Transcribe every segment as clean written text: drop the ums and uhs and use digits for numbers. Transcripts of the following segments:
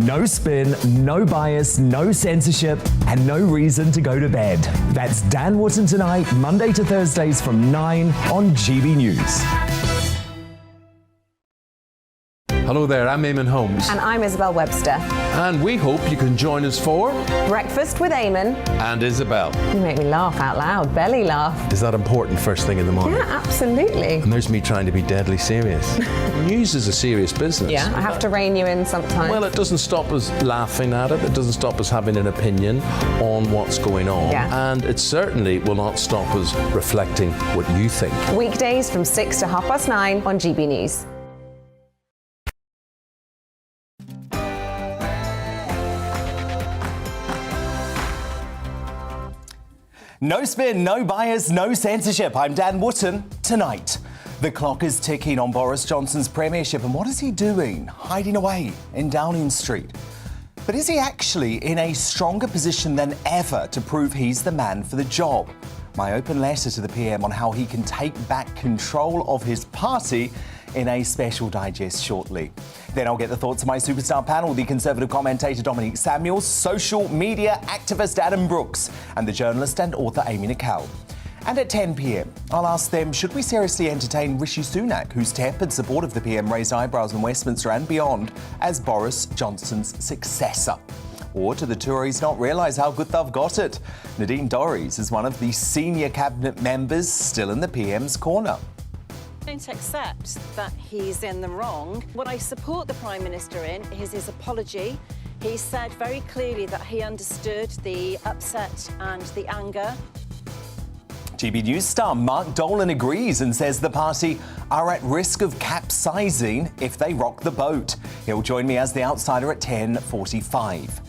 No spin, no bias, no censorship, and no reason to go to bed. That's Dan Wootton Tonight, Monday to Thursdays from 9 on GB News. Hello there, I'm Eamon Holmes. And I'm Isabel Webster. And we hope you can join us for Breakfast with Eamon. And Isabel. You make me laugh out loud, belly laugh. Is that important first thing in the morning? Yeah, absolutely. And there's me trying to be deadly serious. News is a serious business. Yeah, I have to rein you in sometimes. Well, it doesn't stop us laughing at it. It doesn't stop us having an opinion on what's going on. Yeah. And it certainly will not stop us reflecting what you think. Weekdays from 6 to 9:30 on GB News. No spin, no bias, no censorship. I'm Dan Wootton. Tonight, the clock is ticking on Boris Johnson's premiership, and what is he doing? Hiding away in Downing Street. But is he actually in a stronger position than ever to prove he's the man for the job? My open letter to the PM on how he can take back control of his party in a special digest shortly. Then I'll get the thoughts of my superstar panel, the Conservative commentator Dominique Samuels, social media activist Adam Brooks, and the journalist and author Amy Nicol. And at 10 p.m, I'll ask them, should we seriously entertain Rishi Sunak, whose tepid support of the PM raised eyebrows in Westminster and beyond, as Boris Johnson's successor? Or do the Tories not realise how good they've got it? Nadine Dorries is one of the senior cabinet members still in the PM's corner. Don't accept that he's in the wrong. What I support the Prime Minister in is his apology. He said very clearly that he understood the upset and the anger. GB News star Mark Dolan agrees and says the party are at risk of capsizing if they rock the boat. He'll join me as the outsider at 10:45.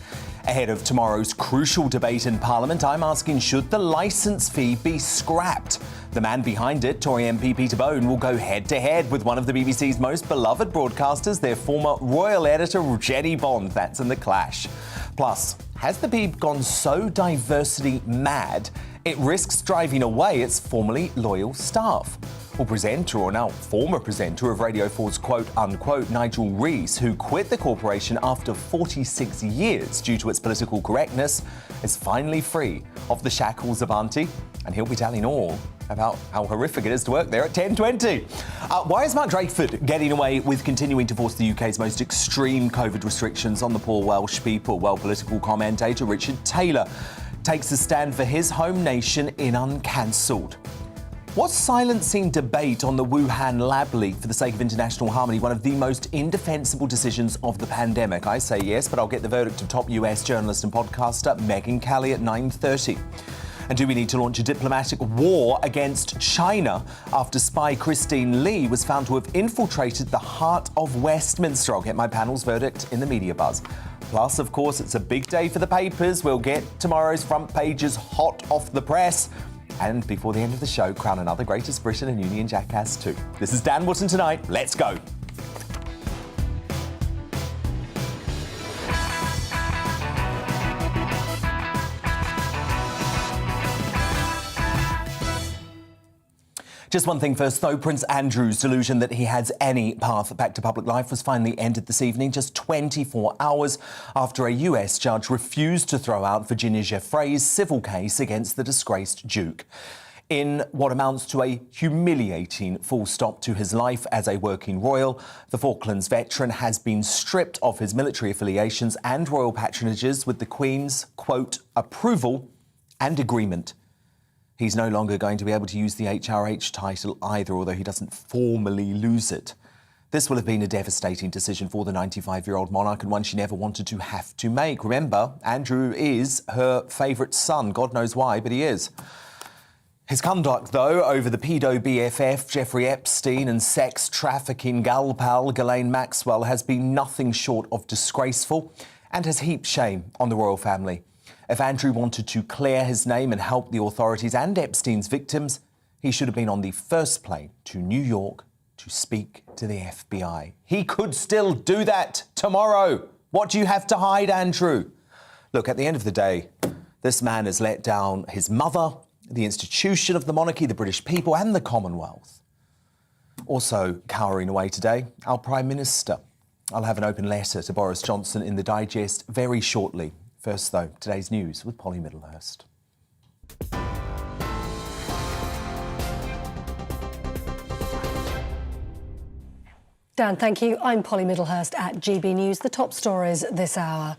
Ahead of tomorrow's crucial debate in Parliament, I'm asking, should the licence fee be scrapped? The man behind it, Tory MP Peter Bone, will go head-to-head with one of the BBC's most beloved broadcasters, their former royal editor, Jenny Bond. That's in the clash. Plus, has the Beeb gone so diversity mad it risks driving away its formerly loyal staff? Well, presenter, or now former presenter of Radio 4's quote-unquote Nigel Rees, who quit the corporation after 46 years due to its political correctness, is finally free of the shackles of Auntie, and he'll be telling all about how horrific it is to work there at 10:20. Why is Mark Drakeford getting away with continuing to force the UK's most extreme COVID restrictions on the poor Welsh people? Well, political commentator Richard Taylor takes a stand for his home nation in Uncancelled. Was silencing debate on the Wuhan lab leak for the sake of international harmony one of the most indefensible decisions of the pandemic? I say yes, but I'll get the verdict of top US journalist and podcaster Megyn Kelly at 9:30. And do we need to launch a diplomatic war against China after spy Christine Lee was found to have infiltrated the heart of Westminster? I'll get my panel's verdict in the media buzz. Plus, of course, it's a big day for the papers. We'll get tomorrow's front pages hot off the press. And before the end of the show, crown another Greatest Britain and Union Jackass too. This is Dan Wootton Tonight. Let's go. Just one thing first, though. Prince Andrew's delusion that he has any path back to public life was finally ended this evening, just 24 hours after a US judge refused to throw out Virginia Giuffre's civil case against the disgraced Duke. In what amounts to a humiliating full stop to his life as a working royal, the Falklands veteran has been stripped of his military affiliations and royal patronages with the Queen's, quote, approval and agreement. He's no longer going to be able to use the HRH title either, although he doesn't formally lose it. This will have been a devastating decision for the 95-year-old monarch, and one she never wanted to have to make. Remember, Andrew is her favourite son. God knows why, but he is. His conduct, though, over the pedo BFF, Jeffrey Epstein, and sex trafficking gal pal Ghislaine Maxwell has been nothing short of disgraceful and has heaped shame on the royal family. If Andrew wanted to clear his name and help the authorities and Epstein's victims, he should have been on the first plane to New York to speak to the FBI. He could still do that tomorrow. What do you have to hide, Andrew? Look, at the end of the day, this man has let down his mother, the institution of the monarchy, the British people and the Commonwealth. Also cowering away today, our Prime Minister. I'll have an open letter to Boris Johnson in the Digest very shortly. First, though, today's news with Polly Middlehurst. Dan, thank you. I'm Polly Middlehurst at GB News. The top stories this hour.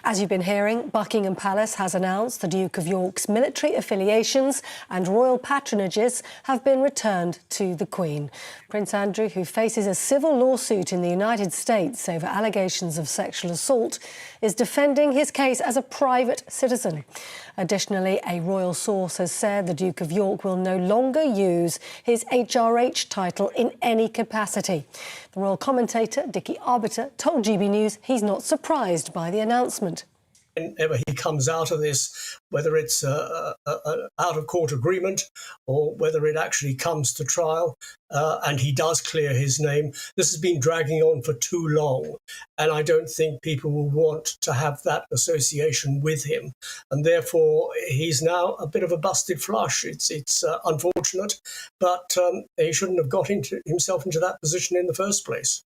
As you've been hearing, Buckingham Palace has announced the Duke of York's military affiliations and royal patronages have been returned to the Queen. Prince Andrew, who faces a civil lawsuit in the United States over allegations of sexual assault, is defending his case as a private citizen. Additionally, a royal source has said the Duke of York will no longer use his HRH title in any capacity. The royal commentator, Dickie Arbiter, told GB News he's not surprised by the announcement. Whenever he comes out of this, whether it's an out-of-court agreement or whether it actually comes to trial and he does clear his name, this has been dragging on for too long. And I don't think people will want to have that association with him. And therefore, he's now a bit of a busted flush. It's unfortunate, but he shouldn't have got himself into that position in the first place.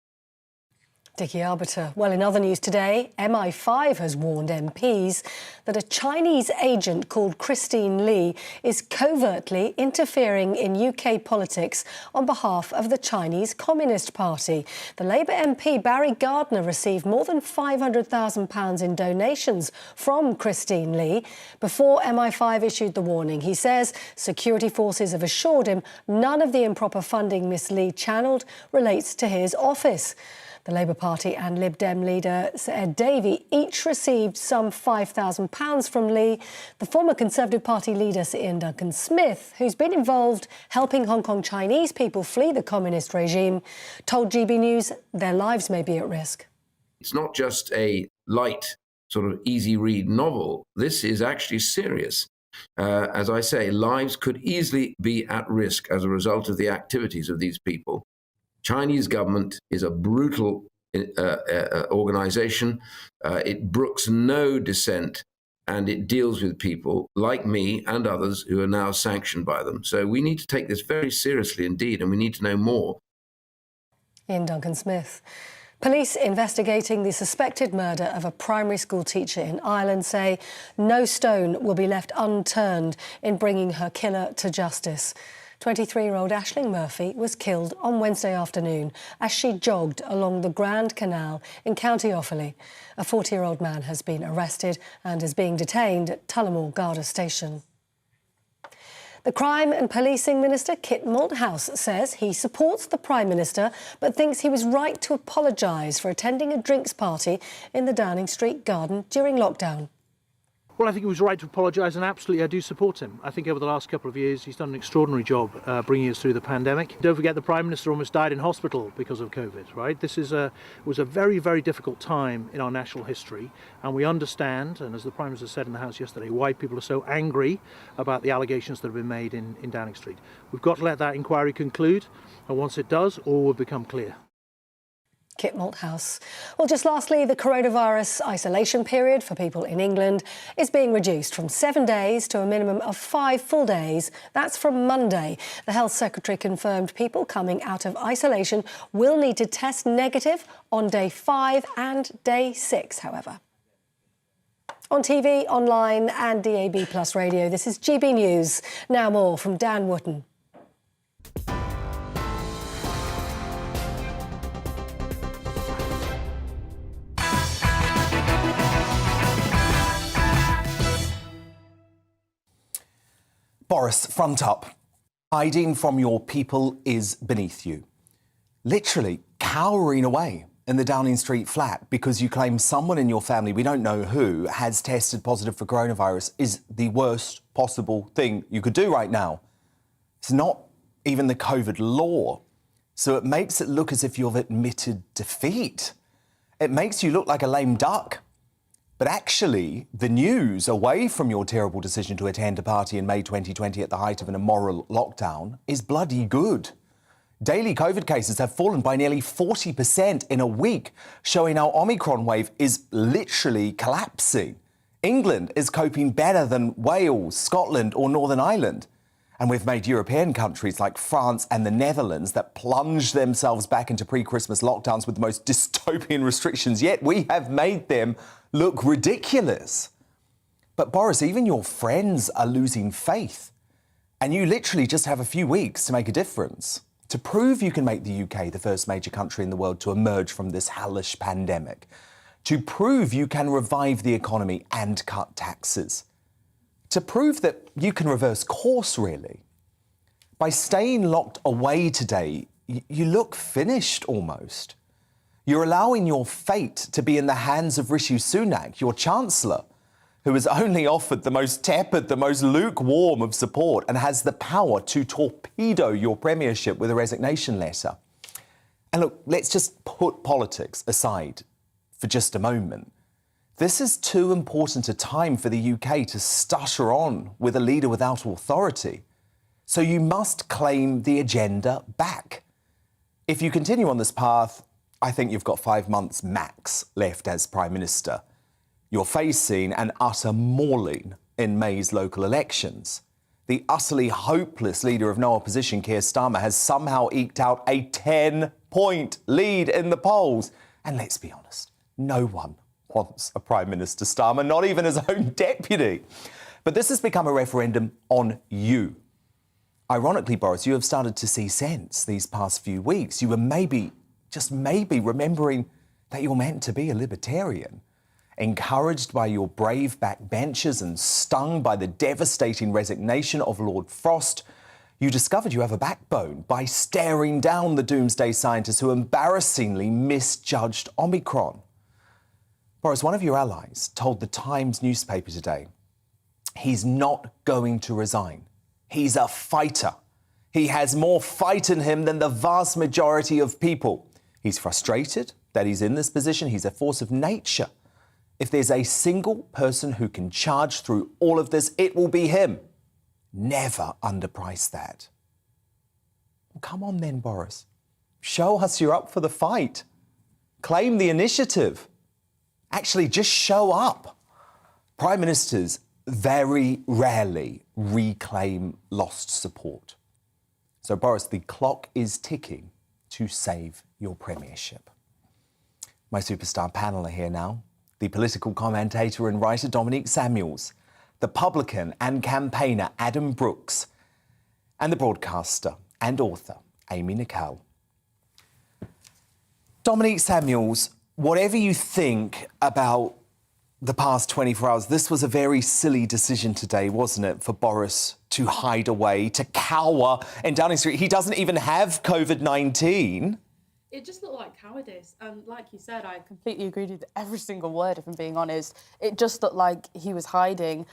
Dickie Arbiter. Well, in other news today, MI5 has warned MPs that a Chinese agent called Christine Lee is covertly interfering in UK politics on behalf of the Chinese Communist Party. The Labour MP Barry Gardner received more than £500,000 in donations from Christine Lee before MI5 issued the warning. He says security forces have assured him none of the improper funding Miss Lee channelled relates to his office. The Labour Party and Lib Dem leader Ed Davey each received some £5,000 from Lee. The former Conservative Party leader, Sir Ian Duncan-Smith, who's been involved helping Hong Kong Chinese people flee the communist regime, told GB News their lives may be at risk. It's not just a light, sort of easy-read novel. This is actually serious. As I say, lives could easily be at risk as a result of the activities of these people. Chinese government is a brutal organization. It brooks no dissent, and it deals with people like me and others who are now sanctioned by them. So we need to take this very seriously indeed, and we need to know more. Ian Duncan-Smith. Police investigating the suspected murder of a primary school teacher in Ireland say no stone will be left unturned in bringing her killer to justice. 23-year-old Aisling Murphy was killed on Wednesday afternoon as she jogged along the Grand Canal in County Offaly. A 40-year-old man has been arrested and is being detained at Tullamore Garda Station. The Crime and Policing Minister, Kit Malthouse, says he supports the Prime Minister but thinks he was right to apologise for attending a drinks party in the Downing Street garden during lockdown. Well, I think he was right to apologise, and absolutely I do support him. I think over the last couple of years he's done an extraordinary job bringing us through the pandemic. Don't forget the Prime Minister almost died in hospital because of COVID, right? This was a very, very difficult time in our national history, and we understand, and as the Prime Minister said in the House yesterday, why people are so angry about the allegations that have been made in Downing Street. We've got to let that inquiry conclude, and once it does, all will become clear. Kit Malthouse. Well, just lastly, the coronavirus isolation period for people in England is being reduced from 7 days to a minimum of 5 full days. That's from Monday. The Health Secretary confirmed people coming out of isolation will need to test negative on day 5 and day 6, however. On TV, online and DAB+ radio, this is GB News. Now more from Dan Wootton. Boris, front up. Hiding from your people is beneath you. Literally cowering away in the Downing Street flat because you claim someone in your family, we don't know who, has tested positive for coronavirus is the worst possible thing you could do right now. It's not even the COVID law. So it makes it look as if you've admitted defeat. It makes you look like a lame duck. But actually, the news away from your terrible decision to attend a party in May 2020 at the height of an immoral lockdown is bloody good. Daily COVID cases have fallen by nearly 40% in a week, showing our Omicron wave is literally collapsing. England is coping better than Wales, Scotland or Northern Ireland. And we've made European countries like France and the Netherlands that plunged themselves back into pre-Christmas lockdowns with the most dystopian restrictions yet. We have made them look ridiculous. But Boris, even your friends are losing faith. And you literally just have a few weeks to make a difference, to prove you can make the UK the first major country in the world to emerge from this hellish pandemic, to prove you can revive the economy and cut taxes, to prove that you can reverse course, really. By staying locked away today, you look finished almost. You're allowing your fate to be in the hands of Rishi Sunak, your Chancellor, who has only offered the most tepid, the most lukewarm of support and has the power to torpedo your premiership with a resignation letter. And look, let's just put politics aside for just a moment. This is too important a time for the UK to stutter on with a leader without authority. So you must claim the agenda back. If you continue on this path, I think you've got 5 months max left as Prime Minister. You're facing an utter mauling in May's local elections. The utterly hopeless leader of no opposition, Keir Starmer, has somehow eked out a 10-point lead in the polls. And let's be honest, no one wants a Prime Minister Starmer, not even his own deputy. But this has become a referendum on you. Ironically, Boris, you have started to see sense these past few weeks. You were maybe, just maybe, remembering that you're meant to be a libertarian. Encouraged by your brave backbenchers and stung by the devastating resignation of Lord Frost, you discovered you have a backbone by staring down the doomsday scientists who embarrassingly misjudged Omicron. Boris, one of your allies told the Times newspaper today he's not going to resign. He's a fighter. He has more fight in him than the vast majority of people. He's frustrated that he's in this position. He's a force of nature. If there's a single person who can charge through all of this, it will be him. Never underprice that. Well, come on then, Boris. Show us you're up for the fight. Claim the initiative. Actually, just show up. Prime Ministers very rarely reclaim lost support. So, Boris, the clock is ticking to save your premiership. My superstar panel are here now. The political commentator and writer Dominique Samuels, the publican and campaigner Adam Brooks, and the broadcaster and author Amy Nicole. Dominique Samuels, whatever you think about the past 24 hours, this was a very silly decision today, wasn't it, for Boris to hide away, to cower in Downing Street. He doesn't even have COVID-19. It just looked like cowardice. And like you said, I completely agreed with every single word, if I'm being honest. It just looked like he was hiding.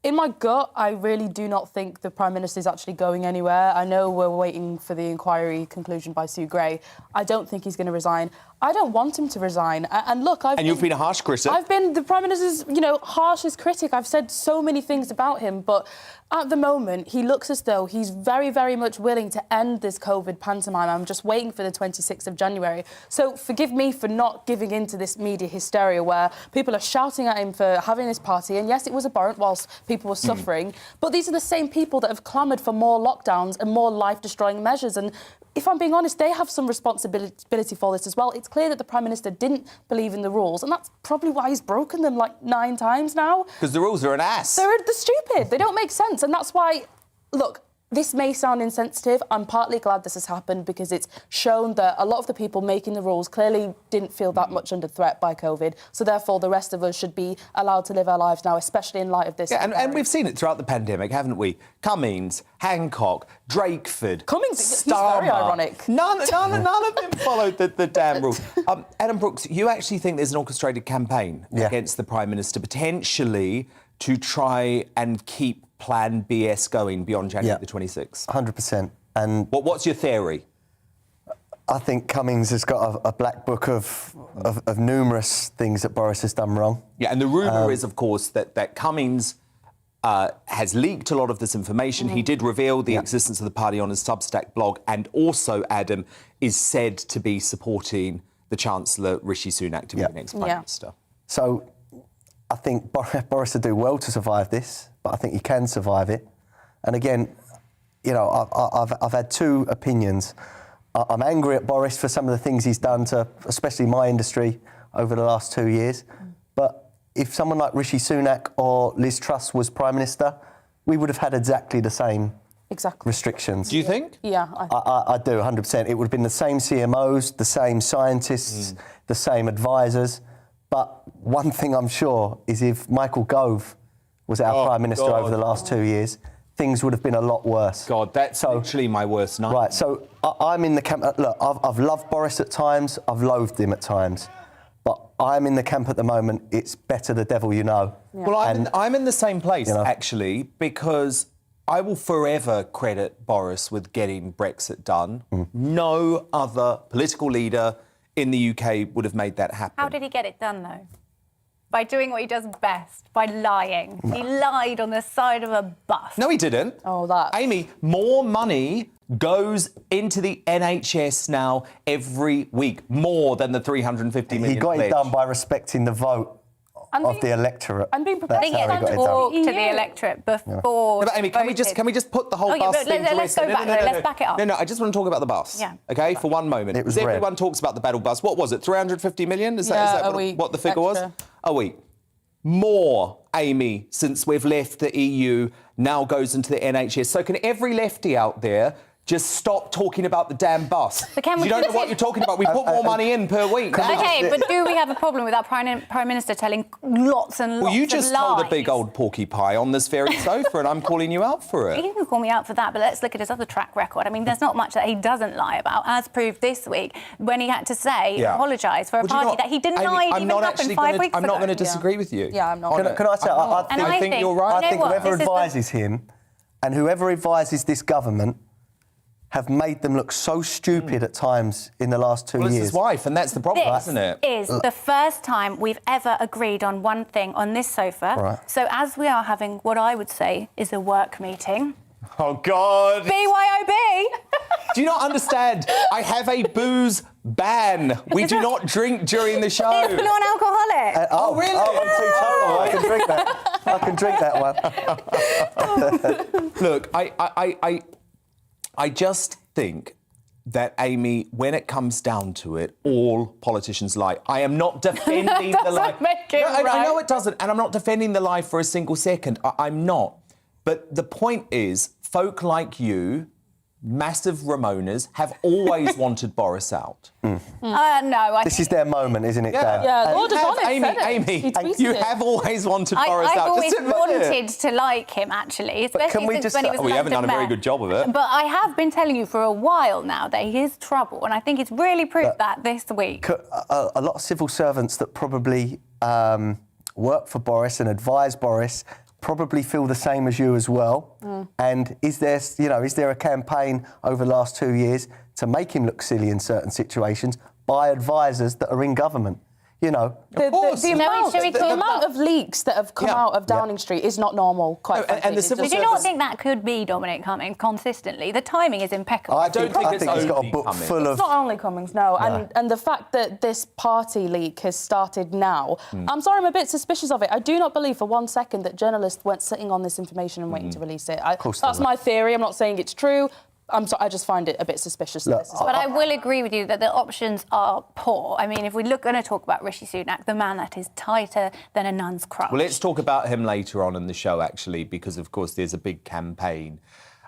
In my gut, I really do not think the Prime Minister is actually going anywhere. I know we're waiting for the inquiry conclusion by Sue Gray. I don't think he's going to resign. I don't want him to resign. And look, you've been a harsh critic. I've been the Prime Minister's, harshest critic. I've said so many things about him, but at the moment, he looks as though he's very, very much willing to end this COVID pantomime. I'm just waiting for the 26th of January. So forgive me for not giving in to this media hysteria where people are shouting at him for having this party. And yes, it was abhorrent whilst people were suffering. But these are the same people that have clamoured for more lockdowns and more life-destroying measures. And if I'm being honest, they have some responsibility for this as well. It's clear that the Prime Minister didn't believe in the rules, and that's probably why he's broken them like 9 times now. Because the rules are an ass. They're stupid. They don't make sense. And that's why, look, this may sound insensitive. I'm partly glad this has happened because it's shown that a lot of the people making the rules clearly didn't feel that much under threat by COVID. So therefore, the rest of us should be allowed to live our lives now, especially in light of this. Yeah, and we've seen it throughout the pandemic, haven't we? Cummings, Hancock, Drakeford, Cummings, Starmer. he's very ironic. None of them followed the damn rules. Adam Brooks, you actually think there's an orchestrated campaign against the Prime Minister, potentially to try and keep Plan BS going beyond January the 26th? 100%. And what's your theory? I think Cummings has got a black book of numerous things that Boris has done wrong. Yeah, and the rumour is, of course, that Cummings has leaked a lot of this information. He did reveal the existence of the party on his Substack blog, and also, Adam, is said to be supporting the Chancellor, Rishi Sunak, to be the next Prime Minister. So I think Boris would do well to survive this, but I think he can survive it. And again, you know, I've had two opinions. I'm angry at Boris for some of the things he's done to, especially my industry, over the last 2 years. But if someone like Rishi Sunak or Liz Truss was Prime Minister, we would have had exactly the same restrictions. Do you think? Yeah. I do, 100%. It would have been the same CMOs, the same scientists, the same advisors. But one thing I'm sure is if Michael Gove was our Prime Minister over the last 2 years, things would have been a lot worse. God, that's literally my worst nightmare. Right, so I'm in the camp. Look, I've loved Boris at times, I've loathed him at times. But I'm in the camp at the moment, it's better the devil you know. Yeah. Well, I'm in the same place, actually, because I will forever credit Boris with getting Brexit done. No other political leader in the UK would have made that happen. How did he get it done, though? By doing what he does best, by lying. He lied on the side of a bus. No, he didn't. Oh, that. Amy, more money goes into the NHS now every week, more than the 350 million He got pledge. it done by respecting the vote of the electorate. I'm being prepared. That's how he got it done. Talk to the electorate before. No, but Amy, can we just put the whole bus thing to let's rest? go back. Let's back it up. No, I just want to talk about the bus. Yeah. Okay, for one moment. It was Because red. everyone talks about the battle bus. What was it? 350 million? Is that what the figure was? A week. More, Amy, since we've left the EU, now goes into the NHS. So can every lefty out there just stop talking about the damn bus? But can we you don't know just- what you're talking about. We put more money in per week. Okay, but do we have a problem with our Prime Minister telling lots and lots of lies? Well, you just told a big old porky pie on this very sofa, and I'm calling you out for it. He can call me out for that, but let's look at his other track record. I mean, there's not much that he doesn't lie about, as proved this week when he had to say, apologise for a party that he denied even happened 5 weeks ago. I'm not going to disagree with you. Yeah, I'm not. Can I say, I think you're right. I think whoever advises him and whoever advises this government have made them look so stupid at times in the last 2 years. It's his wife, and that's the problem, This isn't it? is the first time we've ever agreed on one thing on this sofa. Right. So as we are having what I would say is a work meeting. Oh, God. BYOB! Do you not understand? I have a booze ban. We do not drink during the show. It's non-alcoholic. Oh, really? Oh, I'm teetotal. I can drink that. I can drink that one. Look, I just think that, Amy, when it comes down to it, all politicians lie. I am not defending the lie. Make it I right. know it doesn't, and I'm not defending the lie for a single second. I'm not. But the point is, folk like you, massive Ramonas, have always wanted Boris out. This is their moment, isn't it, Dan? Yeah, Lord You is have, on it, Amy, said it. Amy, He tweeted you it. have always wanted Boris I've out. always Just admit wanted it. to like him, actually, especially since when he was we haven't done a very good job of it. But I have been telling you for a while now that he is trouble, and I think it's really proved that this week. A lot of civil servants that probably work for Boris and advise Boris probably feel the same as you as well. And is there a campaign over the last 2 years to make him look silly in certain situations by advisors that are in government? You know, The amount of leaks that have come out of Downing Street is not normal, quite frankly. and the civil Did you not think that could be Dominic Cummings consistently? The timing is impeccable. I think he's got a book full of... It's not only Cummings, no. And the fact that this party leak has started now, I'm sorry, I'm a bit suspicious of it. I do not believe for 1 second that journalists weren't sitting on this information and waiting to release it. That's my theory. I'm not saying it's true. I just find it a bit suspicious. But I will agree with you that the options are poor. I mean, if we're going to talk about Rishi Sunak, the man that is tighter than a nun's crutch. Well, let's talk about him later on in the show, actually, because, of course, there's a big campaign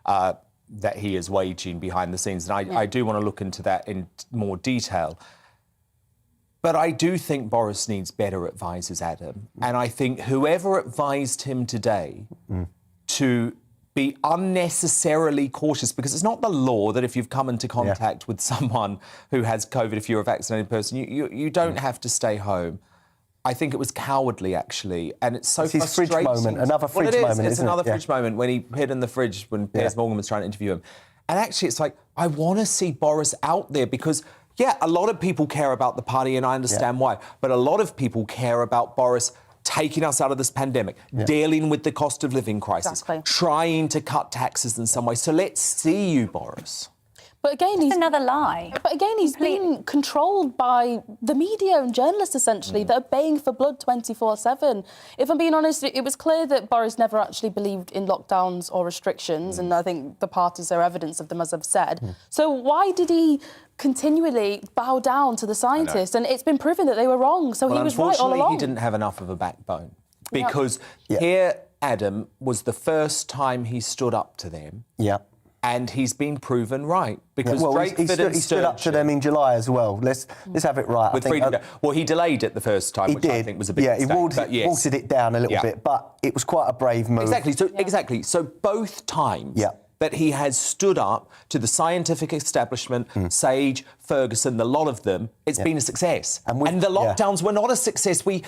that he is waging behind the scenes. And I do want to look into that in more detail. But I do think Boris needs better advisors, Adam. And I think whoever advised him today to be unnecessarily cautious, because it's not the law that if you've come into contact with someone who has COVID, if you're a vaccinated person, you don't have to stay home. I think it was cowardly, actually, and it's so frustrating. It's his fridge moment, another fridge moment, It's isn't another it? fridge moment when he hid in the fridge when Piers Morgan was trying to interview him. And actually, it's like, I want to see Boris out there because, a lot of people care about the party, and I understand why, but a lot of people care about Boris taking us out of this pandemic, dealing with the cost of living crisis, trying to cut taxes in some way. So let's see you, Boris. But again, he's another lie. But again, he's being controlled by the media and journalists, essentially, that are baying for blood 24/7. If I'm being honest, it was clear that Boris never actually believed in lockdowns or restrictions, and I think the parties are evidence of them, as I've said. So why did he continually bow down to the scientists? And it's been proven that they were wrong, so he was right all along. He didn't have enough of a backbone, because here, Adam, was the first time he stood up to them. Yeah. And he's been proven right, because he stood up to them in July as well. Let's have it right. Well, he delayed it the first time, which I think was a big mistake. He watered it down a little bit, but it was quite a brave move. Exactly. So both times that he has stood up to the scientific establishment, Sage, Ferguson, the lot of them, it's been a success. And the lockdowns were not a success. Look,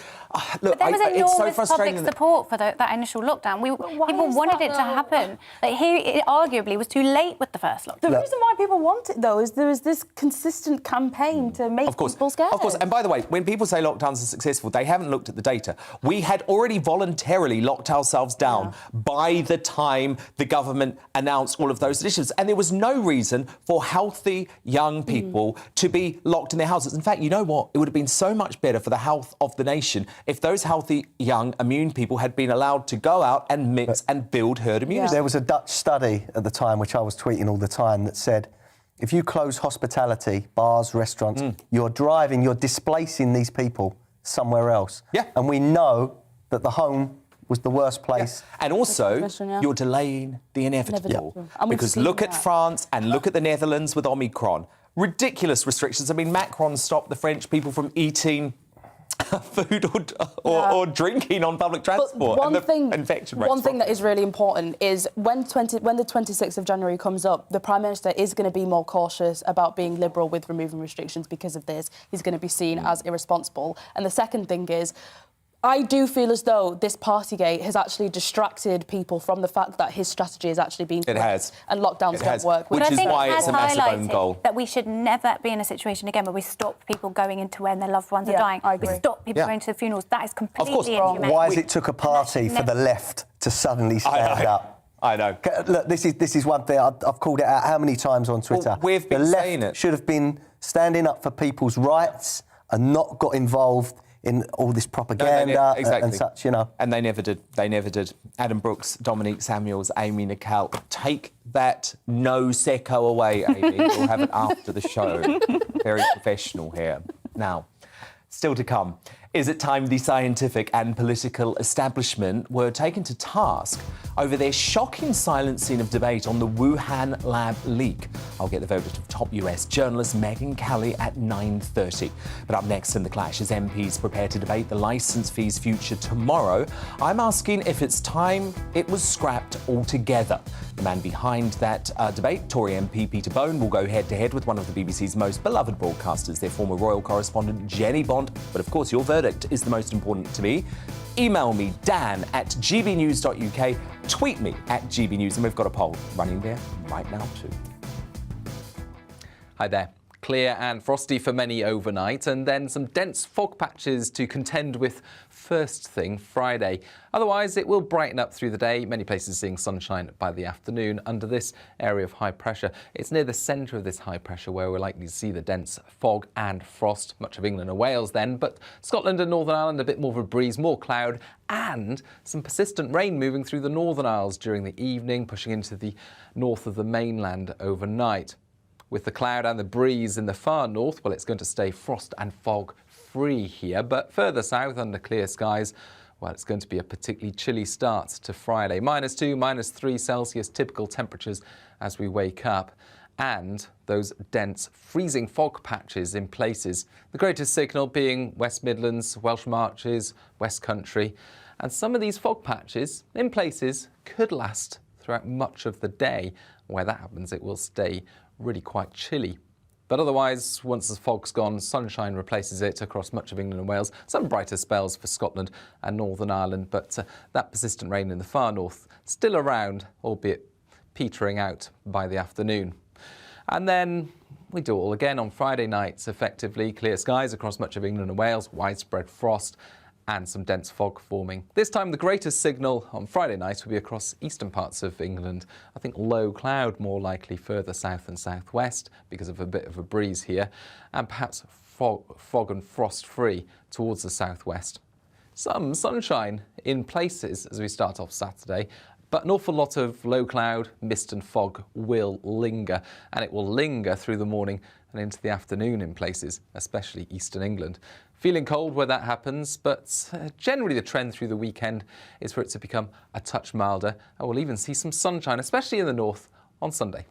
but there was it's so enormous frustrating. public support for that initial lockdown. People wanted it to happen. Like, it arguably was too late with the first lockdown. The reason why people want it, though, is there is this consistent campaign to make people scared. Of course. And by the way, when people say lockdowns are successful, they haven't looked at the data. We had already voluntarily locked ourselves down by the time the government announced all of those initiatives. And there was no reason for healthy young people to be locked in their houses. In fact, you know what? It would have been so much better for the health of the nation if those healthy, young, immune people had been allowed to go out and mix and build herd immunity. There was a Dutch study at the time, which I was tweeting all the time, that said, if you close hospitality, bars, restaurants, you're displacing these people somewhere else. Yeah. And we know that the home was the worst place. And also, you're delaying the inevitable. Because look at France and look at the Netherlands with Omicron. Ridiculous restrictions. I mean, Macron stopped the French people from eating food or drinking on public transport. One thing that is really important is when the 26th of January comes up, the Prime Minister is going to be more cautious about being liberal with removing restrictions because of this. He's going to be seen as irresponsible. And the second thing is, I do feel as though this Partygate has actually distracted people from the fact that his strategy is actually being correct. It has. And lockdowns don't work. Which is why it's a massive own goal. That we should never be in a situation again where we stop people going into when their loved ones are dying. I agree. We stop people going to the funerals. That is completely inhumane. Why has it took a party for the left to suddenly stand up? I know. Look, this is one thing. I've called it out how many times on Twitter. We've been saying it. Should have been standing up for people's rights and not got involved in all this propaganda and such, you know. And they never did. They never did. Adam Brooks, Dominique Samuels, Amy Nicole. Take that no secco away, Amy. We'll have it after the show. Very professional here. Now, still to come. Is it time the scientific and political establishment were taken to task over their shocking silencing of debate on the Wuhan lab leak? I'll get the verdict of top US journalist Megyn Kelly at 9:30. But up next in The Clash, as MPs prepare to debate the licence fees future tomorrow, I'm asking if it's time it was scrapped altogether. The man behind that debate, Tory MP Peter Bone, will go head-to-head with one of the BBC's most beloved broadcasters, their former royal correspondent Jenny Bond. But of course, your verdict is the most important to me. Email me, dan@gbnews.uk, tweet me @gbnews, and we've got a poll running there right now too. Hi there. Clear and frosty for many overnight, and then some dense fog patches to contend with first thing Friday. Otherwise, it will brighten up through the day, many places seeing sunshine by the afternoon under this area of high pressure. It's near the centre of this high pressure where we're likely to see the dense fog and frost. Much of England and Wales then, but Scotland and Northern Ireland a bit more of a breeze, more cloud, and some persistent rain moving through the Northern Isles during the evening, pushing into the north of the mainland overnight. With the cloud and the breeze in the far north, well, it's going to stay frost and fog free here, but further south under clear skies, well, it's going to be a particularly chilly start to Friday. -2, -3 Celsius typical temperatures as we wake up, and those dense freezing fog patches in places. The greatest signal being West Midlands, Welsh Marches, West Country, and some of these fog patches in places could last throughout much of the day. Where that happens, it will stay really quite chilly. But otherwise, once the fog's gone, sunshine replaces it across much of England and Wales. Some brighter spells for Scotland and Northern Ireland, but that persistent rain in the far north still around, albeit petering out by the afternoon. And then we do it all again on Friday nights, effectively. Clear skies across much of England and Wales, widespread frost, and some dense fog forming. This time the greatest signal on Friday night will be across eastern parts of England. I think low cloud more likely further south and southwest because of a bit of a breeze here, and perhaps fog and frost free towards the southwest. Some sunshine in places as we start off Saturday, but an awful lot of low cloud, mist and fog will linger, and it will linger through the morning and into the afternoon in places, especially eastern England. Feeling cold where that happens, but generally the trend through the weekend is for it to become a touch milder, and we'll even see some sunshine, especially in the north on Sunday.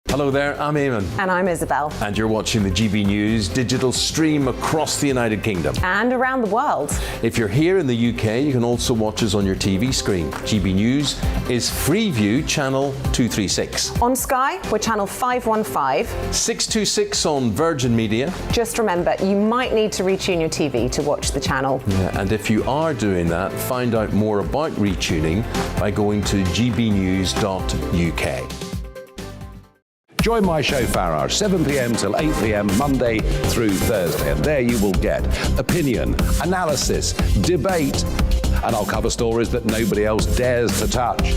Hello there, I'm Eamon. And I'm Isabel. And you're watching the GB News digital stream across the United Kingdom. And around the world. If you're here in the UK, you can also watch us on your TV screen. GB News is Freeview channel 236. On Sky, we're channel 515. 626 on Virgin Media. Just remember, you might need to retune your TV to watch the channel. Yeah, and if you are doing that, find out more about retuning by going to gbnews.uk. Join my show Farage, 7 p.m. till 8 p.m. Monday through Thursday, and there you will get opinion, analysis, debate, and I'll cover stories that nobody else dares to touch.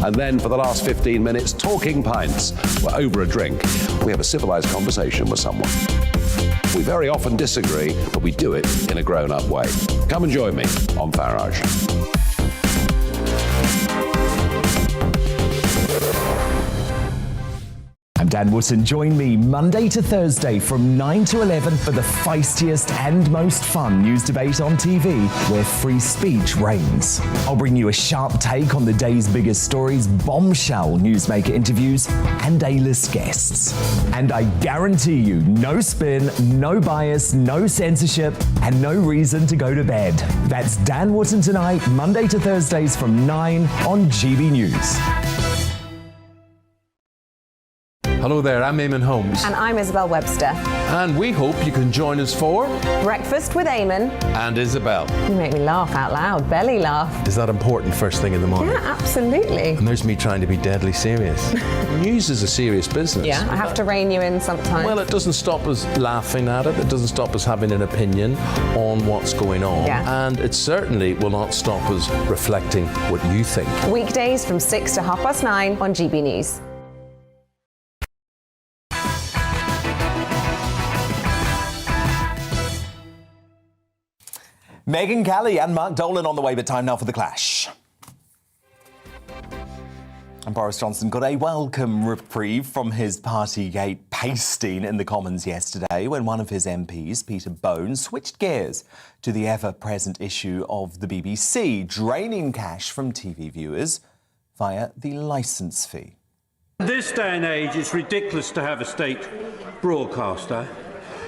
And then for the last 15 minutes, talking pints. We're over a drink. We have a civilized conversation with someone. We very often disagree, but we do it in a grown-up way. Come and join me on Farage. I'm Dan Wootton. Join me Monday to Thursday from 9 to 11 for the feistiest and most fun news debate on TV, where free speech reigns. I'll bring you a sharp take on the day's biggest stories, bombshell newsmaker interviews, and A-list guests. And I guarantee you, no spin, no bias, no censorship, and no reason to go to bed. That's Dan Wootton tonight, Monday to Thursdays from 9 on GB News. Hello there, I'm Eamon Holmes. And I'm Isabel Webster. And we hope you can join us for Breakfast with Eamon and Isabel. You make me laugh out loud, belly laugh. Is that important first thing in the morning? Yeah, absolutely. And there's me trying to be deadly serious. News is a serious business. Yeah, I have to rein you in sometimes. Well, it doesn't stop us laughing at it. It doesn't stop us having an opinion on what's going on. Yeah. And it certainly will not stop us reflecting what you think. Weekdays from 6 to 9:30 on GB News. Megyn Kelly and Mark Dolan on the way, but time now for The Clash. And Boris Johnson got a welcome reprieve from his Partygate pasting in the Commons yesterday when one of his MPs, Peter Bone, switched gears to the ever-present issue of the BBC, draining cash from TV viewers via the licence fee. In this day and age, it's ridiculous to have a state broadcaster.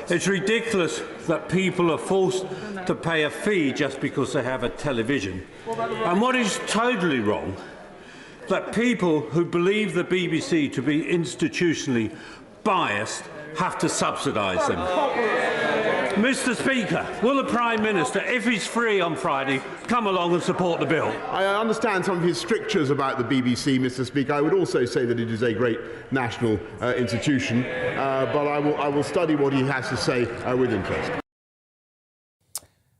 It's ridiculous that people are forced to pay a fee just because they have a television. And what is totally wrong, that people who believe the BBC to be institutionally biased have to subsidise them. Mr. Speaker, will the Prime Minister, if he's free on Friday, come along and support the bill? I understand some of his strictures about the BBC, Mr. Speaker. I would also say that it is a great national institution, but I will study what he has to say with interest.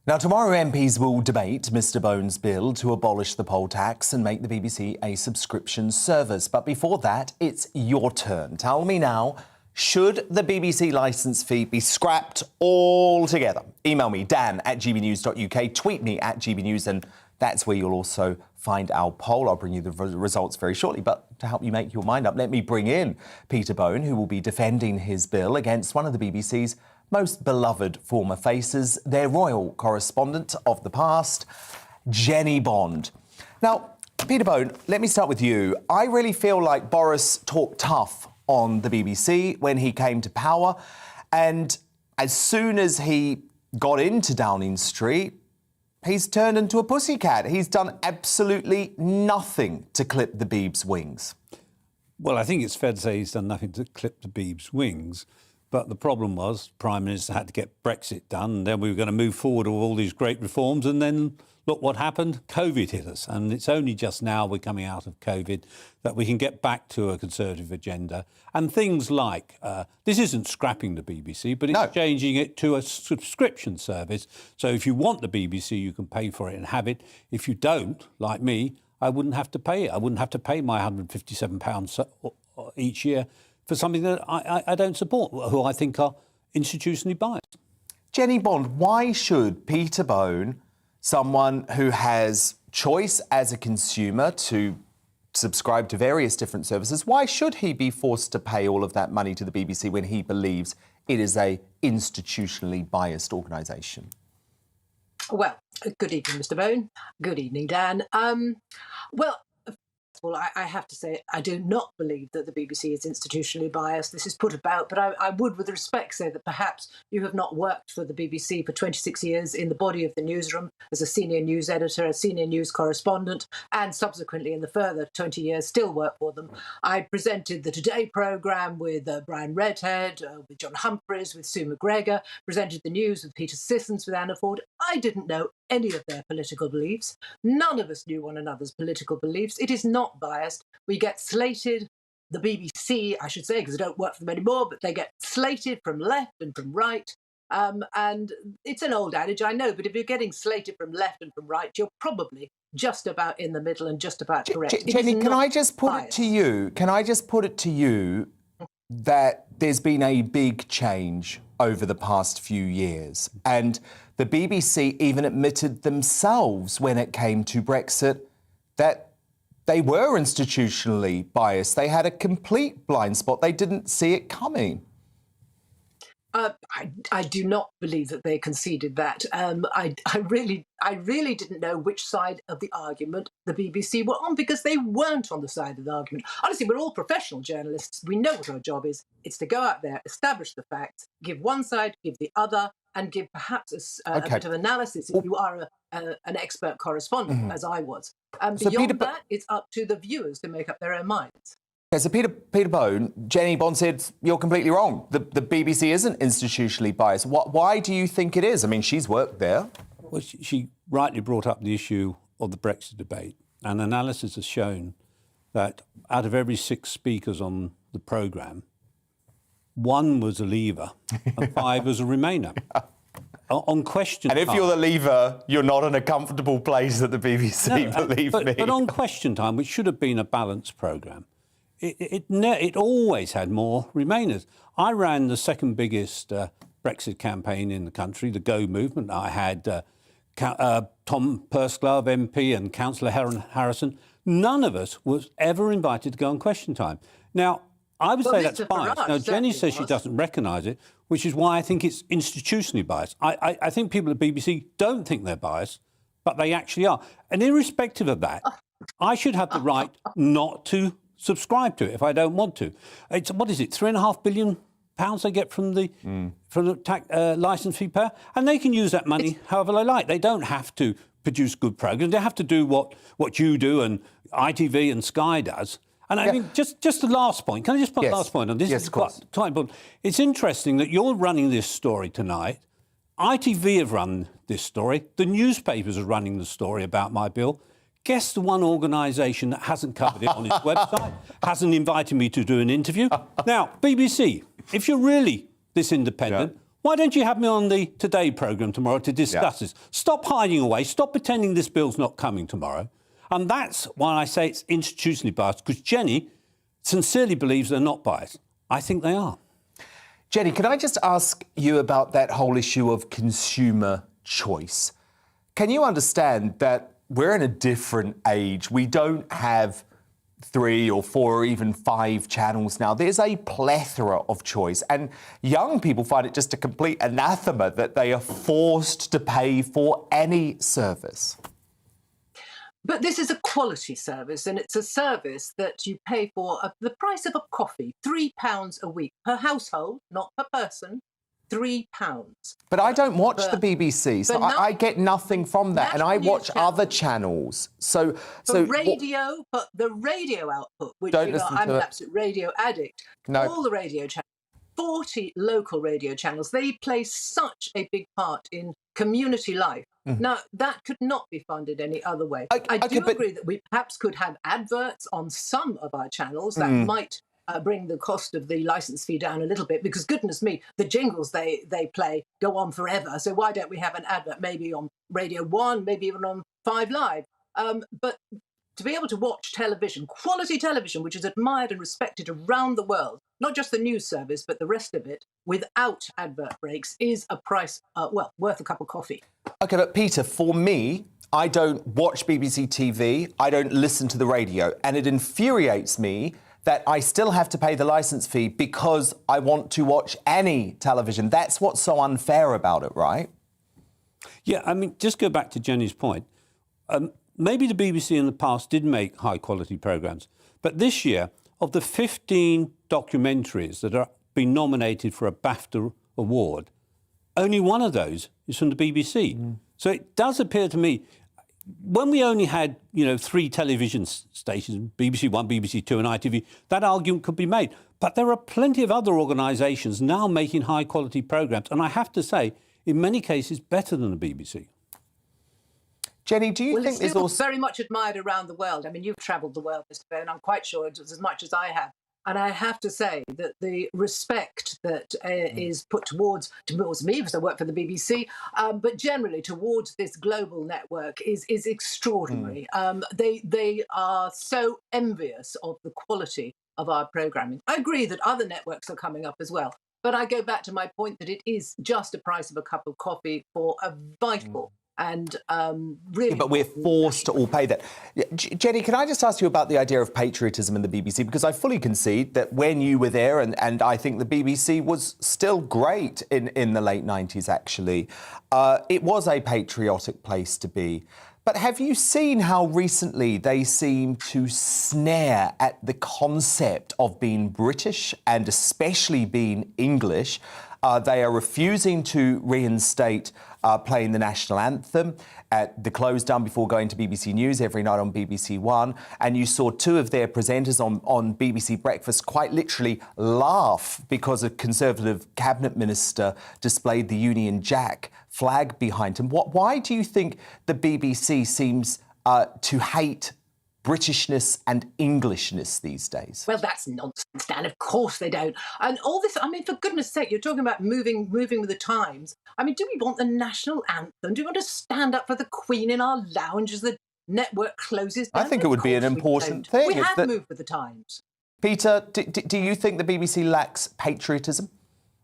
Now, tomorrow MPs will debate Mr Bone's bill to abolish the poll tax and make the BBC a subscription service. But before that, it's your turn. Tell me now, should the BBC licence fee be scrapped altogether? Email me, dan@gbnews.uk, tweet me @gbnews, and that's where you'll also find our poll. I'll bring you the results very shortly, but to help you make your mind up, let me bring in Peter Bone, who will be defending his bill against one of the BBC's most beloved former faces, their royal correspondent of the past, Jenny Bond. Now, Peter Bone, let me start with you. I really feel like Boris talked tough on the BBC when he came to power, and as soon as he got into Downing Street, he's turned into a pussycat. He's done absolutely nothing to clip the Beeb's wings. Well, I think it's fair to say he's done nothing to clip the Beeb's wings. But the problem was Prime Minister had to get Brexit done, and then we were going to move forward with all these great reforms, and then look what happened. COVID hit us, and it's only just now we're coming out of COVID that we can get back to a Conservative agenda. And things like, this isn't scrapping the BBC, but it's changing it to a subscription service. So if you want the BBC, you can pay for it and have it. If you don't, like me, I wouldn't have to pay it. I wouldn't have to pay my £157 each year for something that I don't support, who I think are institutionally biased. Jenny Bond, why should Peter Bone, someone who has choice as a consumer to subscribe to various different services, why should he be forced to pay all of that money to the BBC when he believes it is a institutionally biased organisation? Well, good evening, Mr. Bone. Good evening, Dan. Well, I have to say, I do not believe that the BBC is institutionally biased. This is put about, but I would, with respect, say that perhaps you have not worked for the BBC for 26 years in the body of the newsroom as a senior news editor, a senior news correspondent, and subsequently in the further 20 years still work for them. I presented the Today programme with Brian Redhead, with John Humphreys, with Sue McGregor, presented the news with Peter Sissons, with Anna Ford. I didn't know any of their political beliefs. None of us knew one another's political beliefs. It is not biased. We get slated, the BBC, I should say, because I don't work for them anymore, but they get slated from left and from right. And it's an old adage, I know, but if you're getting slated from left and from right, you're probably just about in the middle and just about correct. Jenny, can I just put it to you? Can I just put it to you that there's been a big change over the past few years, and the BBC even admitted themselves when it came to Brexit that they were institutionally biased. They had a complete blind spot. They didn't see it coming. I do not believe that they conceded that. I really didn't know which side of the argument the BBC were on, because they weren't on the side of the argument. Honestly, we're all professional journalists. We know what our job is. It's to go out there, establish the facts, give one side, give the other, and give perhaps a bit of analysis if you are an expert correspondent, as I was. So beyond that, it's up to the viewers to make up their own minds. Yeah, so Peter Bone, Jenny Bond said, you're completely wrong. The BBC isn't institutionally biased. Why do you think it is? I mean, she's worked there. Well, she rightly brought up the issue of the Brexit debate. And analysis has shown that out of every 6 speakers on the programme, 1 was a leaver and 5 was a remainer. On question time... And if you're the leaver, you're not in a comfortable place at the BBC, believe me. But on question time, which should have been a balanced programme, it always had more remainers. I ran the second biggest Brexit campaign in the country, the Go movement. I had Tom Purseglove, MP, and Councillor Harrison. None of us was ever invited to go on question time. Now, I would say that's biased. Now, Jenny says she doesn't recognise it, which is why I think it's institutionally biased. I think people at BBC don't think they're biased, but they actually are. And irrespective of that, I should have the right not to subscribe to it if I don't want to. It's, what is it, £3.5 billion they get from the licence fee payer, and they can use that money however they like. They don't have to produce good programmes. They have to do what you do and ITV and Sky does. And I mean, just the last point. Can I just put the last point on this? Yes, of course. It's interesting that you're running this story tonight. ITV have run this story. The newspapers are running the story about my bill. Guess the one organisation that hasn't covered it on its website, hasn't invited me to do an interview. Now, BBC, if you're really this independent, why don't you have me on the Today programme tomorrow to discuss this? Stop hiding away. Stop pretending this bill's not coming tomorrow. And that's why I say it's institutionally biased, because Jenny sincerely believes they're not biased. I think they are. Jenny, can I just ask you about that whole issue of consumer choice? Can you understand that we're in a different age? We don't have 3 or 4 or even 5 channels now. There's a plethora of choice, and young people find it just a complete anathema that they are forced to pay for any service. But this is a quality service, and it's a service that you pay for the price of a coffee, £3 a week per household, not per person. £3. But I don't watch the BBC, so I get nothing from that, and I watch other channels. So radio, but the radio output, which I'm an absolute radio addict. No. All the radio channels, 40 local radio channels. They play such a big part in community life. Now, that could not be funded any other way. I do agree that we perhaps could have adverts on some of our channels that might bring the cost of the licence fee down a little bit, because goodness me, the jingles they play go on forever. So why don't we have an advert maybe on Radio 1, maybe even on 5 Live? But to be able to watch television, quality television, which is admired and respected around the world, not just the news service, but the rest of it, without advert breaks, is a price, worth a cup of coffee. OK, but Peter, for me, I don't watch BBC TV, I don't listen to the radio, and it infuriates me that I still have to pay the licence fee because I want to watch any television. That's what's so unfair about it, right? Yeah, I mean, just go back to Jenny's point. Maybe the BBC in the past did make high-quality programmes, but this year, of the 15 documentaries that are being nominated for a BAFTA award, only one of those is from the BBC. So it does appear to me, when we only had, 3 television stations, BBC One, BBC Two and ITV, that argument could be made. But there are plenty of other organisations now making high-quality programmes, and I have to say, in many cases, better than the BBC. Jenny, do you think there's also very much admired around the world? I mean, you've travelled the world, Mr. Bear, and I'm quite sure it's as much as I have. And I have to say that the respect that is put towards me, because I work for the BBC, but generally towards this global network is extraordinary. They are so envious of the quality of our programming. I agree that other networks are coming up as well, but I go back to my point that it is just a price of a cup of coffee for a vital and really... But we're forced to all pay that. Jenny, can I just ask you about the idea of patriotism in the BBC? Because I fully concede that when you were there, and I think the BBC was still great in the late 90s, actually, it was a patriotic place to be. But have you seen how recently they seem to snare at the concept of being British and especially being English? They are refusing to reinstate playing the national anthem at the close down before going to BBC News every night on BBC One. And you saw 2 of their presenters on BBC Breakfast quite literally laugh because a Conservative cabinet minister displayed the Union Jack flag behind him. Why do you think the BBC seems to hate Britishness and Englishness these days? Well, that's nonsense, Dan. Of course they don't. And all this, I mean, for goodness sake, you're talking about moving with the times. I mean, do we want the national anthem? Do we want to stand up for the Queen in our lounge as the network closes down? I think it would be an important thing. We have moved with the times. Peter, do you think the BBC lacks patriotism?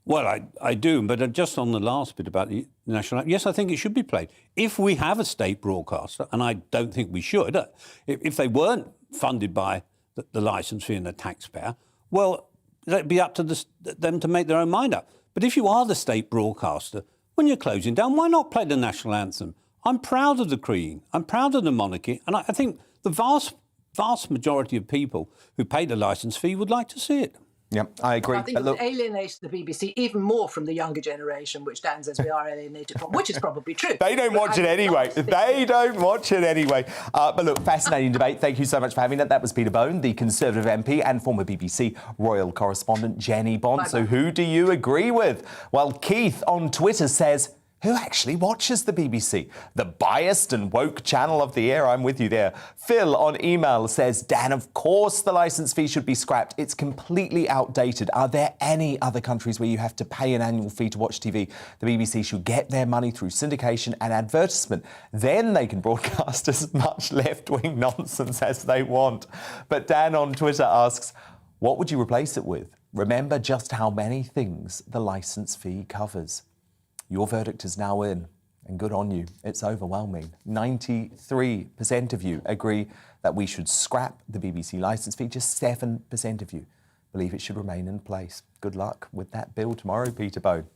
Well, I do, but just on the last bit about the national anthem, yes, I think it should be played. If we have a state broadcaster, and I don't think we should, if they weren't funded by the licence fee and the taxpayer, well, it'd be up to them to make their own mind up. But if you are the state broadcaster, when you're closing down, why not play the national anthem? I'm proud of the Queen, I'm proud of the monarchy, and I think the vast majority of people who pay the licence fee would like to see it. Yeah, I agree. I think it would alienate the BBC even more from the younger generation, which Dan says we are alienated from, which is probably true. They don't watch it anyway. They don't watch it anyway. But look, fascinating debate. Thank you so much for having that. That was Peter Bone, the Conservative MP and former BBC royal correspondent Jenny Bond. Bye-bye. So who do you agree with? Well, Keith on Twitter says, who actually watches the BBC? The biased and woke channel of the year. I'm with you there. Phil on email says, Dan, of course the licence fee should be scrapped. It's completely outdated. Are there any other countries where you have to pay an annual fee to watch TV? The BBC should get their money through syndication and advertisement. Then they can broadcast as much left-wing nonsense as they want. But Dan on Twitter asks, what would you replace it with? Remember just how many things the licence fee covers. Your verdict is now in, and good on you. It's overwhelming. 93% of you agree that we should scrap the BBC licence fee. Just 7% of you believe it should remain in place. Good luck with that bill tomorrow, Peter Bone.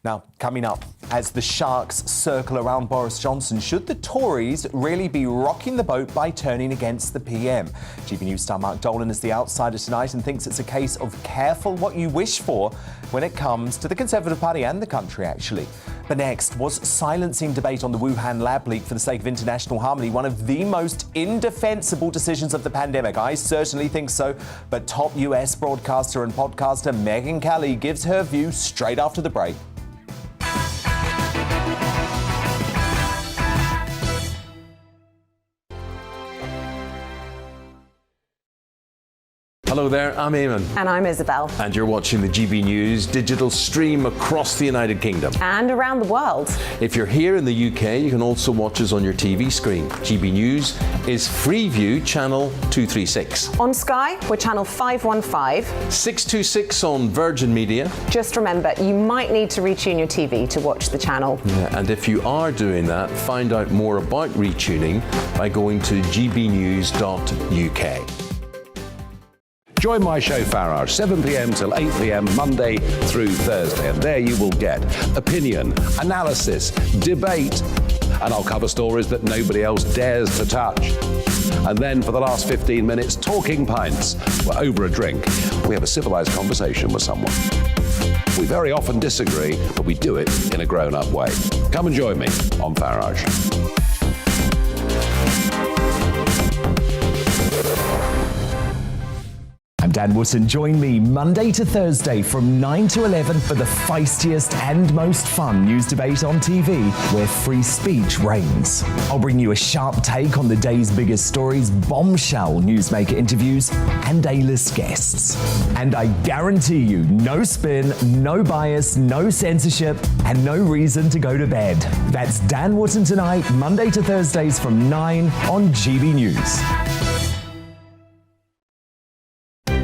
Now, coming up, as the Sharks circle around Boris Johnson, should the Tories really be rocking the boat by turning against the PM? GBNews star Mark Dolan is the outsider tonight and thinks it's a case of careful what you wish for when it comes to the Conservative Party and the country, actually. But next, was silencing debate on the Wuhan lab leak for the sake of international harmony one of the most indefensible decisions of the pandemic? I certainly think so. But top US broadcaster and podcaster Megyn Kelly gives her view straight after the break. Hello there, I'm Eamon. And I'm Isabel. And you're watching the GB News digital stream across the United Kingdom. And around the world. If you're here in the UK, you can also watch us on your TV screen. GB News is Freeview channel 236. On Sky, we're channel 515. 626 on Virgin Media. Just remember, you might need to retune your TV to watch the channel. Yeah, and if you are doing that, find out more about retuning by going to gbnews.uk. Join my show Farage, 7 p.m. till 8 p.m. Monday through Thursday, and there you will get opinion, analysis, debate, and I'll cover stories that nobody else dares to touch. And then for the last 15 minutes, talking pints. We're over a drink. We have a civilized conversation with someone. We very often disagree, but we do it in a grown-up way. Come and join me on Farage. I'm Dan Wootton. Join me Monday to Thursday from 9 to 11 for the feistiest and most fun news debate on TV, where free speech reigns. I'll bring you a sharp take on the day's biggest stories, bombshell newsmaker interviews, and A-list guests. And I guarantee you, no spin, no bias, no censorship, and no reason to go to bed. That's Dan Wootton tonight, Monday to Thursdays from 9 on GB News.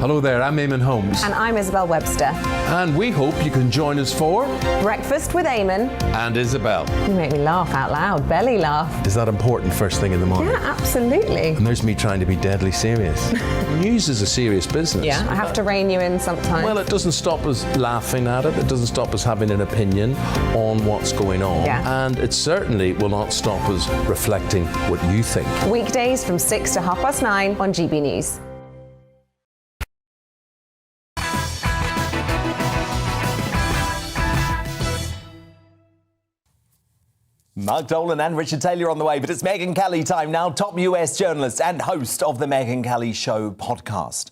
Hello there, I'm Eamon Holmes. And I'm Isabel Webster. And we hope you can join us for Breakfast with Eamon. And Isabel. You make me laugh out loud, belly laugh. Is that important first thing in the morning? Yeah, absolutely. And there's me trying to be deadly serious. News is a serious business. Yeah, I have to rein you in sometimes. Well, it doesn't stop us laughing at it. It doesn't stop us having an opinion on what's going on. Yeah. And it certainly will not stop us reflecting what you think. Weekdays from 6 to 9:30 on GB News. Mark Dolan and Richard Taylor on the way, but it's Megyn Kelly time now, top US journalist and host of the Megyn Kelly Show podcast.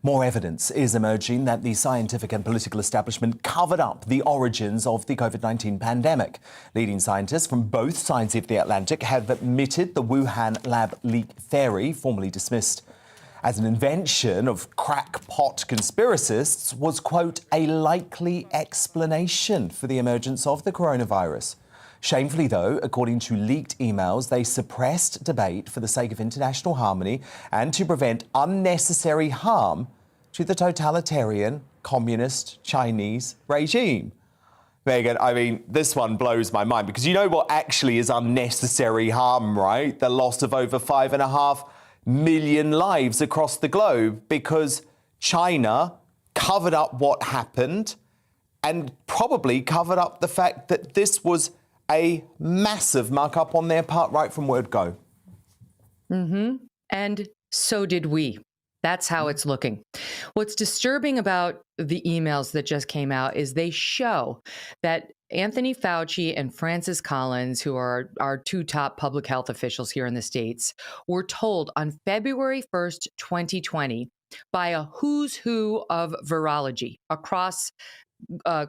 More evidence is emerging that the scientific and political establishment covered up the origins of the COVID-19 pandemic. Leading scientists from both sides of the Atlantic have admitted the Wuhan lab leak theory, formerly dismissed as an invention of crackpot conspiracists, was, quote, a likely explanation for the emergence of the coronavirus. Shamefully, though, according to leaked emails, they suppressed debate for the sake of international harmony and to prevent unnecessary harm to the totalitarian, communist, Chinese regime. Megyn, I mean, this one blows my mind because you know what actually is unnecessary harm, right? The loss of over 5.5 million lives across the globe because China covered up what happened and probably covered up the fact that this was a massive muck-up on their part right from word go. And so did we. That's how it's looking. What's disturbing about the emails that just came out is they show that Anthony Fauci and Francis Collins, who are our two top public health officials here in the States, were told on February 1st, 2020, by a who's who of virology across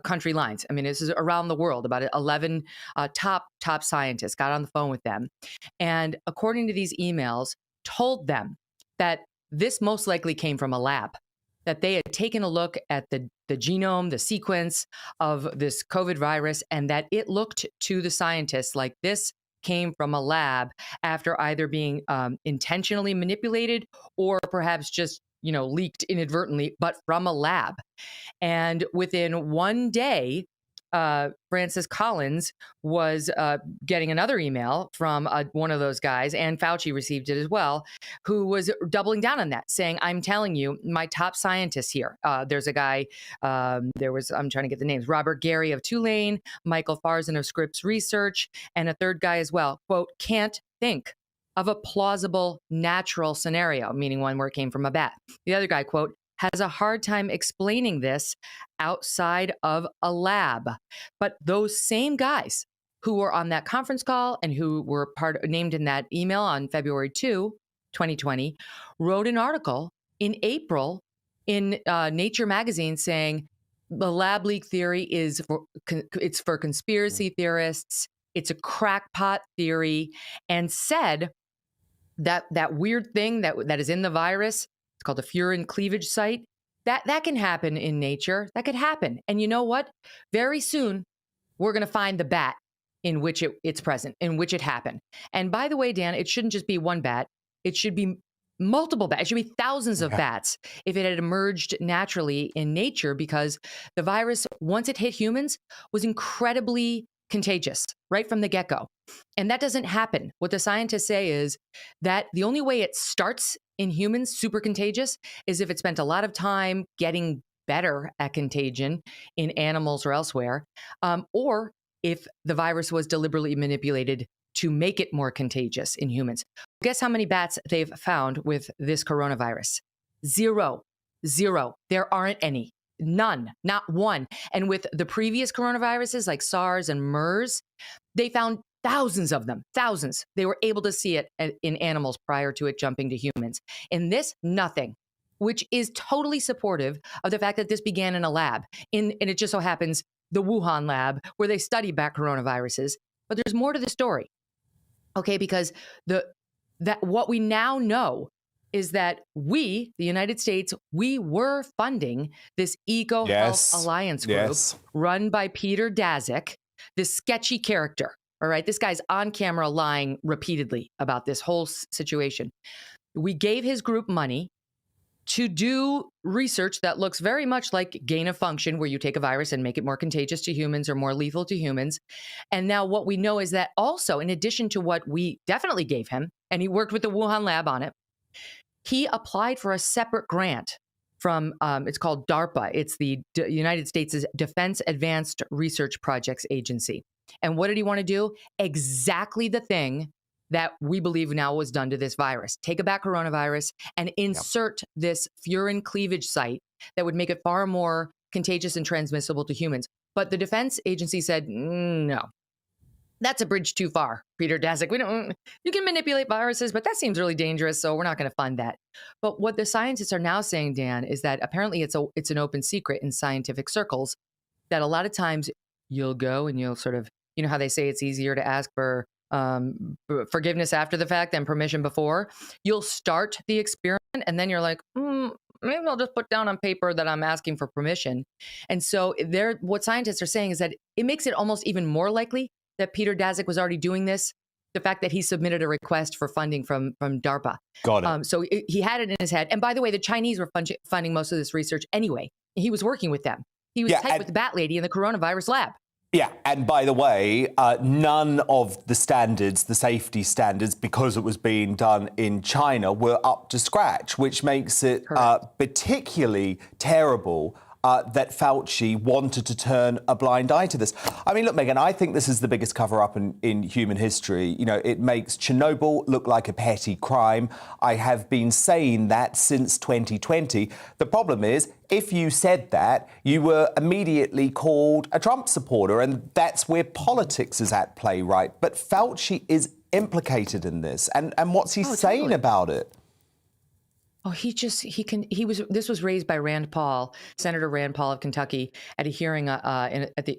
country lines. I mean, this is around the world. About 11 top scientists got on the phone with them. And according to these emails, told them that this most likely came from a lab, that they had taken a look at the genome, the sequence of this COVID virus, and that it looked to the scientists like this came from a lab after either being intentionally manipulated or perhaps just leaked inadvertently, but from a lab. And within one day, Francis Collins was getting another email from one of those guys, and Fauci received it as well, who was doubling down on that, saying, I'm telling you, my top scientists here, there's a guy, I'm trying to get the names, Robert Gary of Tulane, Michael Farzan of Scripps Research, and a third guy as well, quote, can't think of a plausible natural scenario, meaning one where it came from a bat. The other guy, quote, has a hard time explaining this outside of a lab. But those same guys who were on that conference call and who were named in that email on February 2, 2020, wrote an article in April in Nature magazine saying the lab leak theory is for conspiracy theorists. It's a crackpot theory, and said that that weird thing that is in the virus, it's called a furin cleavage site, that can happen in nature. That could happen. And you know what? Very soon, we're going to find the bat in which it's present, in which it happened. And by the way, Dan, it shouldn't just be one bat. It should be multiple bats. It should be thousands of bats if it had emerged naturally in nature, because the virus, once it hit humans, was incredibly contagious right from the get-go. And that doesn't happen. What the scientists say is that the only way it starts in humans, super contagious, is if it spent a lot of time getting better at contagion in animals or elsewhere, or if the virus was deliberately manipulated to make it more contagious in humans. Guess how many bats they've found with this coronavirus? Zero. There aren't any. None. Not one. And with the previous coronaviruses like SARS and MERS, they found thousands of them. Thousands. They were able to see it in animals prior to it jumping to humans. In this, nothing, which is totally supportive of the fact that this began in a lab. And it just so happens the Wuhan lab, where they study bat coronaviruses. But there's more to the story. Okay, because what we now know is that we, the United States, we were funding this Eco Health Alliance group run by Peter Daszak, this sketchy character. All right, this guy's on camera lying repeatedly about this whole situation. We gave his group money to do research that looks very much like gain of function, where you take a virus and make it more contagious to humans or more lethal to humans. And now what we know is that also, in addition to what we definitely gave him, and he worked with the Wuhan lab on it, he applied for a separate grant from, it's called DARPA. It's the United States' Defense Advanced Research Projects Agency. And what did he want to do? Exactly the thing that we believe now was done to this virus. Take a bat coronavirus and insert this furin cleavage site that would make it far more contagious and transmissible to humans. But the defense agency said, no, that's a bridge too far, Peter Daszak. You can manipulate viruses, but that seems really dangerous, so we're not going to fund that. But what the scientists are now saying, Dan, is that apparently it's an open secret in scientific circles that a lot of times you'll go and you'll sort of, you know how they say it's easier to ask for forgiveness after the fact than permission before. You'll start the experiment and then you're like, maybe I'll just put down on paper that I'm asking for permission. And so what scientists are saying is that it makes it almost even more likely that Peter Daszak was already doing this. The fact that he submitted a request for funding from DARPA. Got it. So he had it in his head. And by the way, the Chinese were funding most of this research anyway. He was working with them. He was tight with the bat lady in the coronavirus lab. Yeah, and by the way, none of the standards, the safety standards, because it was being done in China, were up to scratch, which makes it particularly terrible that Fauci wanted to turn a blind eye to this. I mean, look, Megan, I think this is the biggest cover-up in human history. You know, it makes Chernobyl look like a petty crime. I have been saying that since 2020. The problem is, if you said that, you were immediately called a Trump supporter, and that's where politics is at play, right? But Fauci is implicated in this, and what's he saying about it? Oh, this was raised by Rand Paul, Senator Rand Paul of Kentucky, at a hearing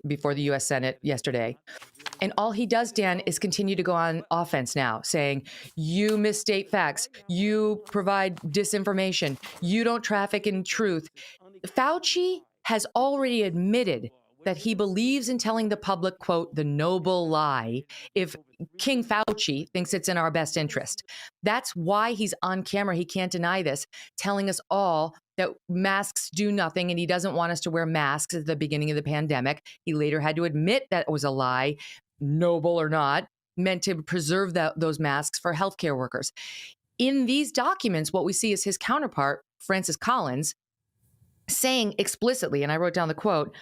before the U.S. Senate yesterday. And all he does, Dan, is continue to go on offense now, saying, you misstate facts, you provide disinformation, you don't traffic in truth. Fauci has already admitted that he believes in telling the public, quote, the noble lie, if King Fauci thinks it's in our best interest. That's why he's on camera. He can't deny this, telling us all that masks do nothing and he doesn't want us to wear masks at the beginning of the pandemic. He later had to admit that it was a lie, noble or not, meant to preserve those masks for healthcare workers. In these documents, what we see is his counterpart, Francis Collins, saying explicitly, and I wrote down the quote,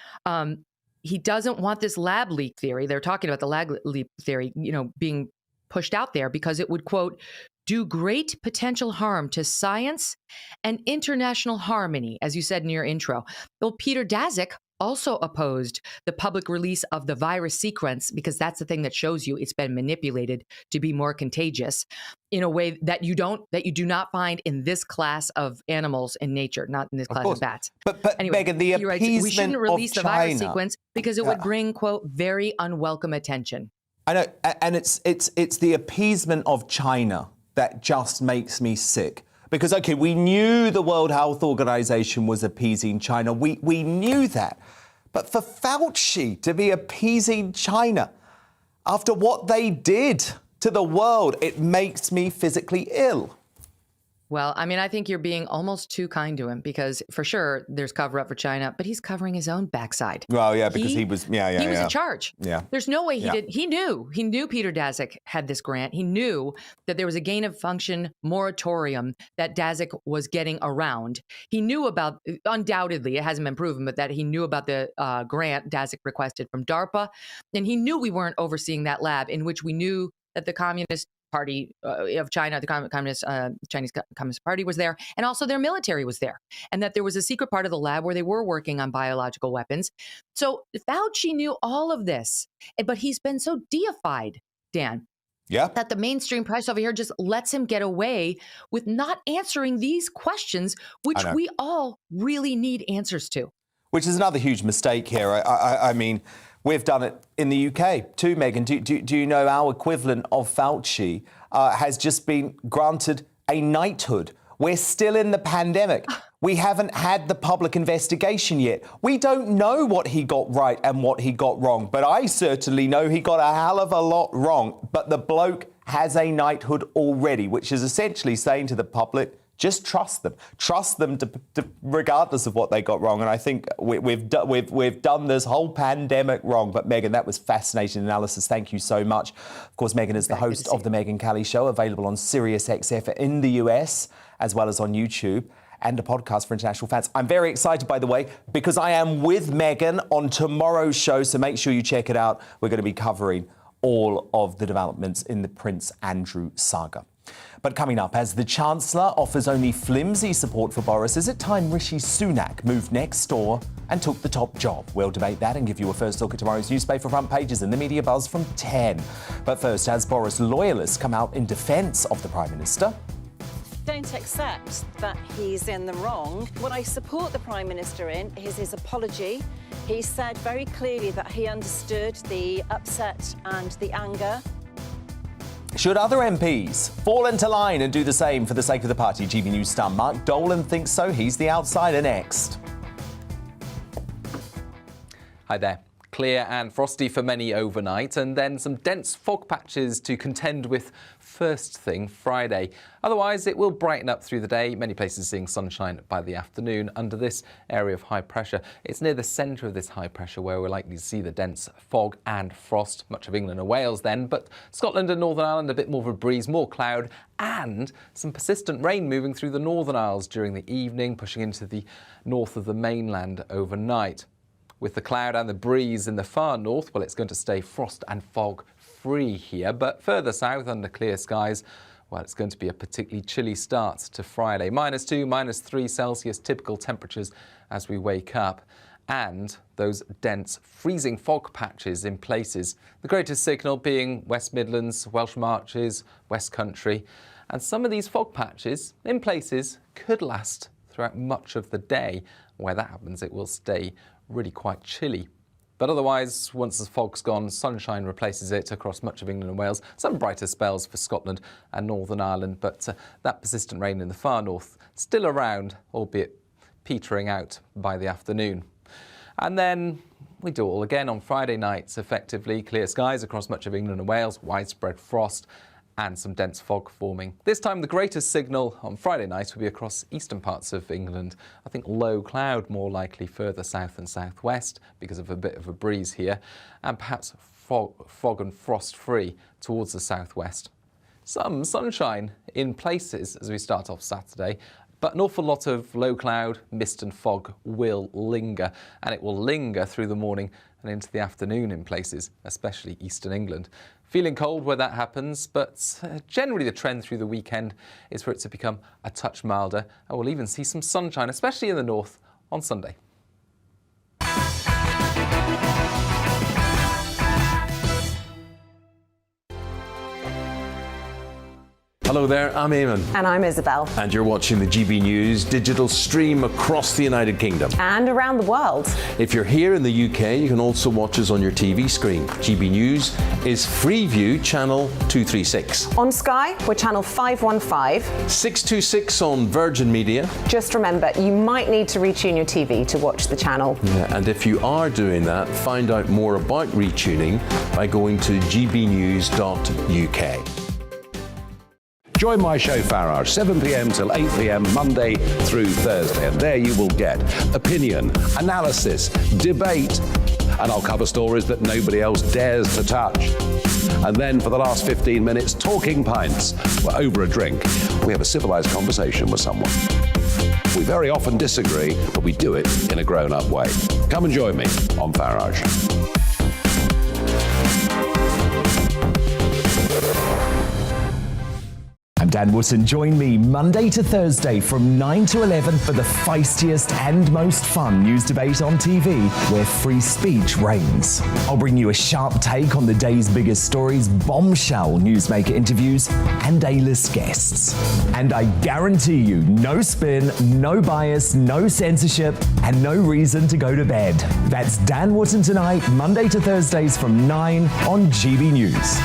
he doesn't want this lab leak theory. They're talking about the lab leak theory, being pushed out there because it would, quote, do great potential harm to science and international harmony, as you said in your intro. Well, Peter Daszak also opposed the public release of the virus sequence because that's the thing that shows you it's been manipulated to be more contagious in a way that you do not find in this class of animals in nature, not in this class of bats. But anyway, Megan, the appeasement we shouldn't release the virus China, sequence because it would bring, quote, very unwelcome attention. I know, and it's the appeasement of China that just makes me sick. Because, OK, we knew the World Health Organization was appeasing China. We knew that. But for Fauci to be appeasing China after what they did to the world, it makes me physically ill. Well, I mean, I think you're being almost too kind to him because, for sure, there's cover-up for China, but he's covering his own backside. Well, yeah, because he was in charge. Yeah. There's no way he did. He knew Peter Daszak had this grant. He knew that there was a gain-of-function moratorium that Daszak was getting around. He knew about, undoubtedly, it hasn't been proven, but that he knew about the grant Daszak requested from DARPA, and he knew we weren't overseeing that lab in which we knew that the Communist Party of China, the Chinese Communist Party was there, and also their military was there, and that there was a secret part of the lab where they were working on biological weapons. So Fauci knew all of this, but he's been so deified, Dan, that the mainstream press over here just lets him get away with not answering these questions, which we all really need answers to. Which is another huge mistake here. I mean, we've done it in the UK too, Megan. Do you know our equivalent of Fauci has just been granted a knighthood? We're still in the pandemic. We haven't had the public investigation yet. We don't know what he got right and what he got wrong, but I certainly know he got a hell of a lot wrong. But the bloke has a knighthood already, which is essentially saying to the public, just trust them. Trust them regardless of what they got wrong. And I think we've done this whole pandemic wrong. But Megan, that was fascinating analysis. Thank you so much. Of course, Megan is the host of The Megan Kelly Show, available on Sirius XM in the US, as well as on YouTube, and a podcast for international fans. I'm very excited, by the way, because I am with Megan on tomorrow's show. So make sure you check it out. We're going to be covering all of the developments in the Prince Andrew saga. But coming up, as the Chancellor offers only flimsy support for Boris, is it time Rishi Sunak moved next door and took the top job? We'll debate that and give you a first look at tomorrow's newspaper front pages in the media buzz from 10. But first, as Boris loyalists come out in defence of the Prime Minister, don't accept that he's in the wrong. What I support the Prime Minister in is his apology. He said very clearly that he understood the upset and the anger. should other MPs fall into line and do the same for the sake of the party? GBNews star Mark Dolan thinks so. He's the outsider next. Hi there. Clear and frosty for many overnight, and then some dense fog patches to contend with first thing Friday. Otherwise, it will brighten up through the day, many places seeing sunshine by the afternoon under this area of high pressure. It's near the centre of this high pressure where we're likely to see the dense fog and frost. Much of England and Wales then, but Scotland and Northern Ireland a bit more of a breeze, more cloud, and some persistent rain moving through the Northern Isles during the evening, pushing into the north of the mainland overnight. With the cloud and the breeze in the far north, well, it's going to stay frost and fog free here. But further south under clear skies, well, it's going to be a particularly chilly start to Friday. -2, -3 Celsius typical temperatures as we wake up. And those dense freezing fog patches in places. The greatest signal being West Midlands, Welsh Marches, West Country. And some of these fog patches in places could last throughout much of the day. Where that happens, it will stay really quite chilly. But otherwise, once the fog's gone, sunshine replaces it across much of England and Wales. Some brighter spells for Scotland and Northern Ireland, but that persistent rain in the far north still around, albeit petering out by the afternoon. And then we do it all again on Friday nights, effectively. Clear skies across much of England and Wales, widespread frost, and some dense fog forming. This time the greatest signal on Friday night will be across eastern parts of England. I think low cloud more likely further south and southwest because of a bit of a breeze here, and perhaps fog and frost free towards the southwest. Some sunshine in places as we start off Saturday, but an awful lot of low cloud, mist and fog will linger, and it will linger through the morning and into the afternoon in places, especially eastern England. Feeling cold where that happens, but generally the trend through the weekend is for it to become a touch milder, and we'll even see some sunshine, especially in the north, on Sunday. Hello there, I'm Eamon. And I'm Isabel. And you're watching the GB News digital stream across the United Kingdom. And around the world. If you're here in the UK, you can also watch us on your TV screen. GB News is Freeview channel 236. On Sky, we're channel 515. 626 on Virgin Media. Just remember, you might need to retune your TV to watch the channel. Yeah, and if you are doing that, find out more about retuning by going to gbnews.uk. Join my show Farage, 7 p.m. till 8 p.m. Monday through Thursday, and there you will get opinion, analysis, debate, and I'll cover stories that nobody else dares to touch. And then for the last 15 minutes, talking pints. We're over a drink. We have a civilized conversation with someone. We very often disagree, but we do it in a grown-up way. Come and join me on Farage. I'm Dan Wootton. Join me Monday to Thursday from 9 to 11 for the feistiest and most fun news debate on TV, where free speech reigns. I'll bring you a sharp take on the day's biggest stories, bombshell newsmaker interviews, and A-list guests. And I guarantee you, no spin, no bias, no censorship, and no reason to go to bed. That's Dan Wootton tonight, Monday to Thursdays from 9 on GB News.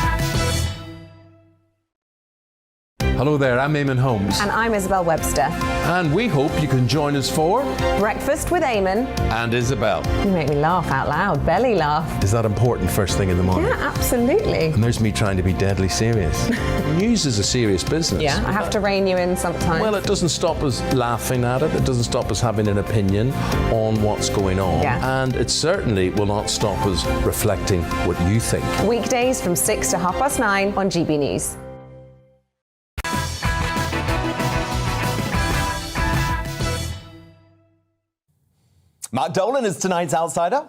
Hello there, I'm Eamon Holmes. And I'm Isabel Webster. And we hope you can join us for Breakfast with Eamon. And Isabel. You make me laugh out loud, belly laugh. Is that important first thing in the morning? Yeah, absolutely. And there's me trying to be deadly serious. News is a serious business. Yeah, I have to rein you in sometimes. Well, it doesn't stop us laughing at it. It doesn't stop us having an opinion on what's going on. Yeah. And it certainly will not stop us reflecting what you think. Weekdays from 6 to 9:30 on GB News. Mark Dolan is tonight's outsider.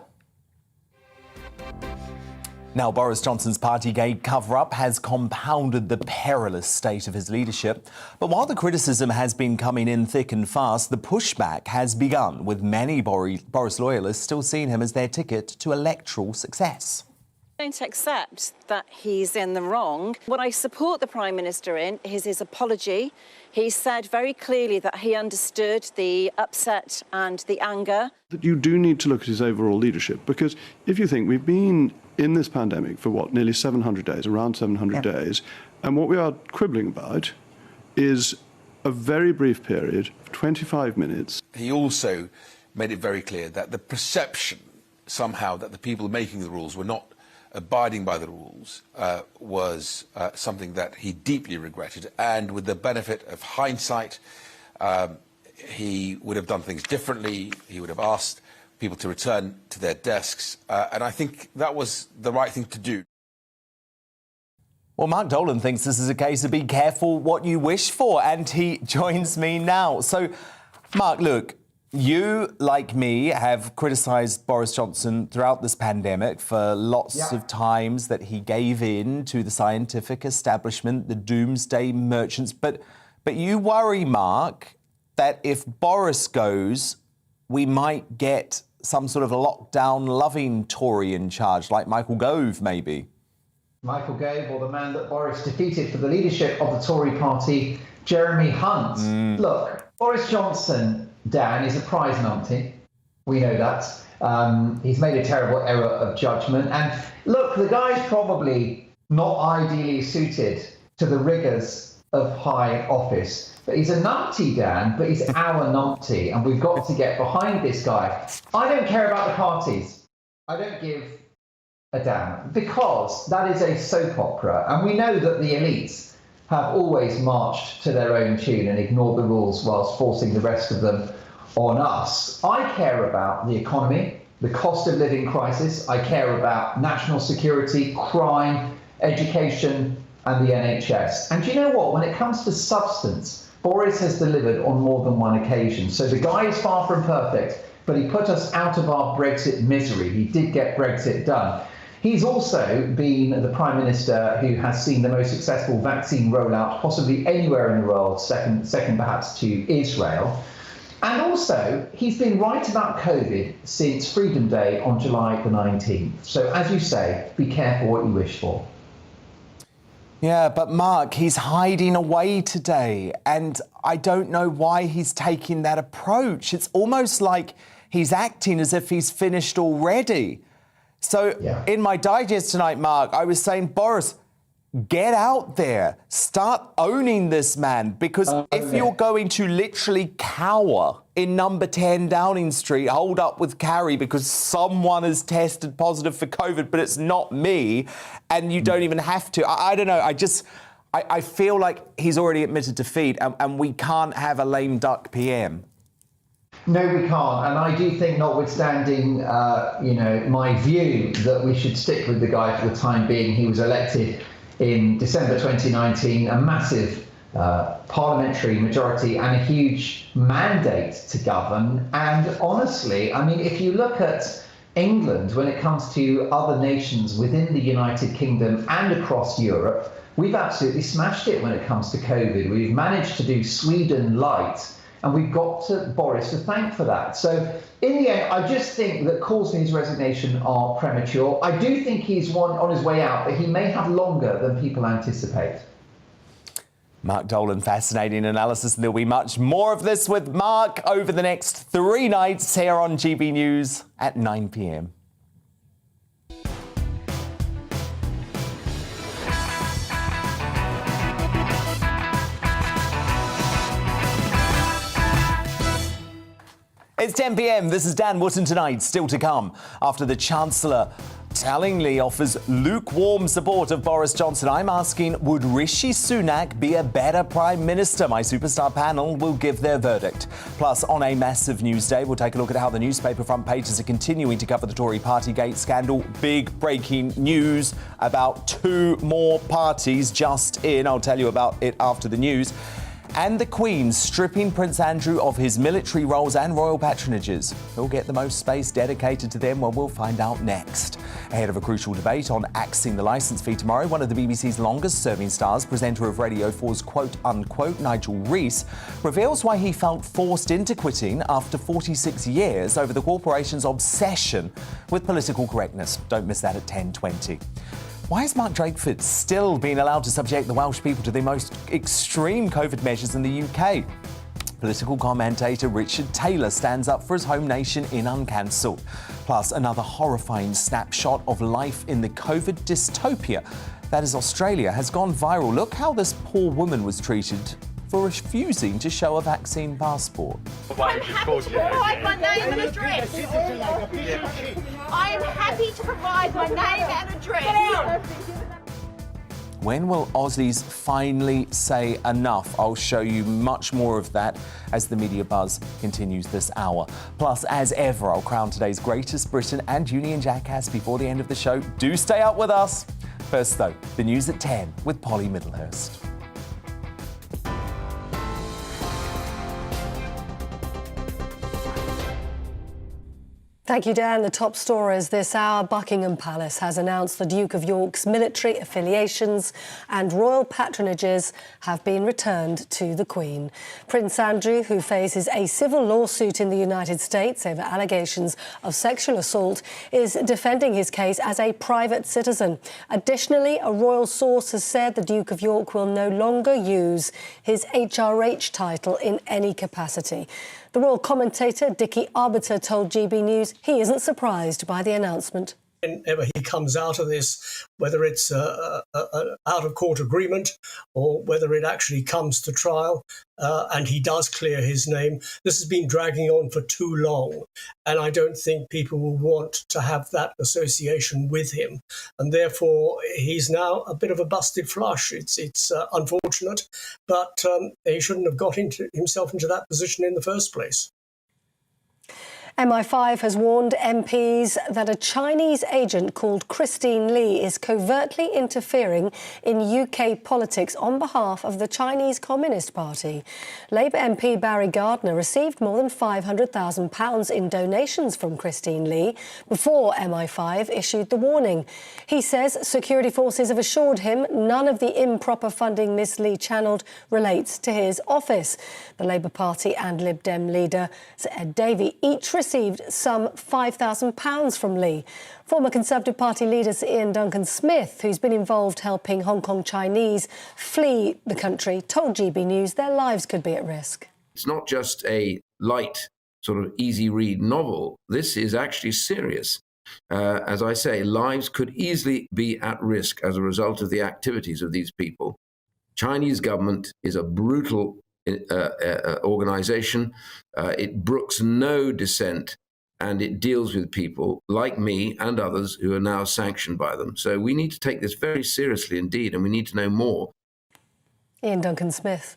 Now, Boris Johnson's Partygate cover-up has compounded the perilous state of his leadership. But while the criticism has been coming in thick and fast, the pushback has begun, with many Boris loyalists still seeing him as their ticket to electoral success. I don't accept that he's in the wrong. What I support the Prime Minister in is his apology. He said very clearly that he understood the upset and the anger. That you do need to look at his overall leadership, because if you think we've been in this pandemic for what, nearly 700 days, around 700 days, and what we are quibbling about is a very brief period of 25 minutes. He also made it very clear that the perception somehow that the people making the rules were not abiding by the rules was something that he deeply regretted, and with the benefit of hindsight, he would have done things differently. He would have asked people to return to their desks, and I think that was the right thing to do. Well, Mark Dolan thinks this is a case of be careful what you wish for, and he joins me now. So, Mark, look, you, like me, have criticised Boris Johnson throughout this pandemic for lots of times that he gave in to the scientific establishment, the doomsday merchants. But you worry, Mark, that if Boris goes, we might get some sort of lockdown-loving Tory in charge, like Michael Gove, maybe. Michael Gove, or the man that Boris defeated for the leadership of the Tory party, Jeremy Hunt. Look, Boris Johnson, Dan, is a prize numpty. We know that. He's made a terrible error of judgment. And look, the guy's probably not ideally suited to the rigours of high office. But he's a numpty, Dan, but he's our numpty, and we've got to get behind this guy. I don't care about the parties. I don't give a damn, because that is a soap opera, and we know that the elites have always marched to their own tune and ignored the rules whilst forcing the rest of them on us. I care about the economy, the cost of living crisis. I care about national security, crime, education, and the NHS. And do you know what? When it comes to substance, Boris has delivered on more than one occasion. So the guy is far from perfect, but he put us out of our Brexit misery. He did get Brexit done. He's also been the Prime Minister who has seen the most successful vaccine rollout possibly anywhere in the world, second perhaps to Israel. And also, he's been right about COVID since Freedom Day on July the 19th. So as you say, be careful what you wish for. Yeah, but Mark, he's hiding away today, and I don't know why he's taking that approach. It's almost like he's acting as if he's finished already. So in my digest tonight, Mark, I was saying, Boris, get out there, start owning this man, because if you're going to literally cower in number 10 Downing Street, hold up with Carrie because someone has tested positive for COVID, but it's not me, and you don't even have to. I don't know. I feel like he's already admitted defeat, and we can't have a lame duck PM. No, we can't. And I do think, notwithstanding, my view that we should stick with the guy for the time being, he was elected in December 2019, a massive parliamentary majority and a huge mandate to govern. And honestly, I mean, if you look at England, when it comes to other nations within the United Kingdom and across Europe, we've absolutely smashed it when it comes to COVID. We've managed to do Sweden light, and we've got Boris to thank for that. So in the end, I just think that calls for his resignation are premature. I do think he's on his way out, but he may have longer than people anticipate. Mark Dolan, fascinating analysis. There'll be much more of this with Mark over the next 3 nights here on GB News at 9 p.m. It's 10 p.m. This is Dan Wootton Tonight. Still to come, after the Chancellor tellingly offers lukewarm support of Boris Johnson, I'm asking, would Rishi Sunak be a better Prime Minister? My superstar panel will give their verdict. Plus, on a massive news day, we'll take a look at how the newspaper front pages are continuing to cover the Tory Partygate scandal. Big breaking news about 2 more parties just in. I'll tell you about it after the news. And the Queen stripping Prince Andrew of his military roles and royal patronages. Who'll get the most space dedicated to them? Well, we'll find out next. Ahead of a crucial debate on axing the licence fee tomorrow, one of the BBC's longest-serving stars, presenter of Radio 4's quote-unquote Nigel Rees, reveals why he felt forced into quitting after 46 years over the corporation's obsession with political correctness. Don't miss that at 10:20. Why is Mark Drakeford still being allowed to subject the Welsh people to the most extreme COVID measures in the UK? Political commentator Richard Taylor stands up for his home nation in Uncancelled. Plus, another horrifying snapshot of life in the COVID dystopia that is Australia has gone viral. Look how this poor woman was treated for refusing to show a vaccine passport. I'm happy to provide my name and address. I am happy to provide my name and address. When will Aussies finally say enough? I'll show you much more of that as the media buzz continues this hour. Plus, as ever, I'll crown today's greatest Britain and Union jackass before the end of the show. Do stay up with us. First, though, the news at 10 with Polly Middlehurst. Thank you, Dan. The top stories this hour. Buckingham Palace has announced the Duke of York's military affiliations and royal patronages have been returned to the Queen. Prince Andrew, who faces a civil lawsuit in the United States over allegations of sexual assault, is defending his case as a private citizen. Additionally, a royal source has said the Duke of York will no longer use his HRH title in any capacity. The royal commentator, Dickie Arbiter, told GB News he isn't surprised by the announcement. Whenever he comes out of this, whether it's an out-of-court agreement or whether it actually comes to trial and he does clear his name, this has been dragging on for too long. And I don't think people will want to have that association with him. And therefore, he's now a bit of a busted flush. It's unfortunate, but he shouldn't have got himself into that position in the first place. MI5 has warned MPs that a Chinese agent called Christine Lee is covertly interfering in UK politics on behalf of the Chinese Communist Party. Labour MP Barry Gardner received more than £500,000 in donations from Christine Lee before MI5 issued the warning. He says security forces have assured him none of the improper funding Miss Lee channelled relates to his office. The Labour Party and Lib Dem leader Ed Davey each received some £5,000 from Lee. Former Conservative Party leader Ian Duncan-Smith, who's been involved helping Hong Kong Chinese flee the country, told GB News their lives could be at risk. It's not just a light, sort of easy-read novel. This is actually serious. As I say, lives could easily be at risk as a result of the activities of these people. Chinese government is a brutal organization. It brooks no dissent, and it deals with people like me and others who are now sanctioned by them. So we need to take this very seriously indeed, and we need to know more. Ian Duncan-Smith.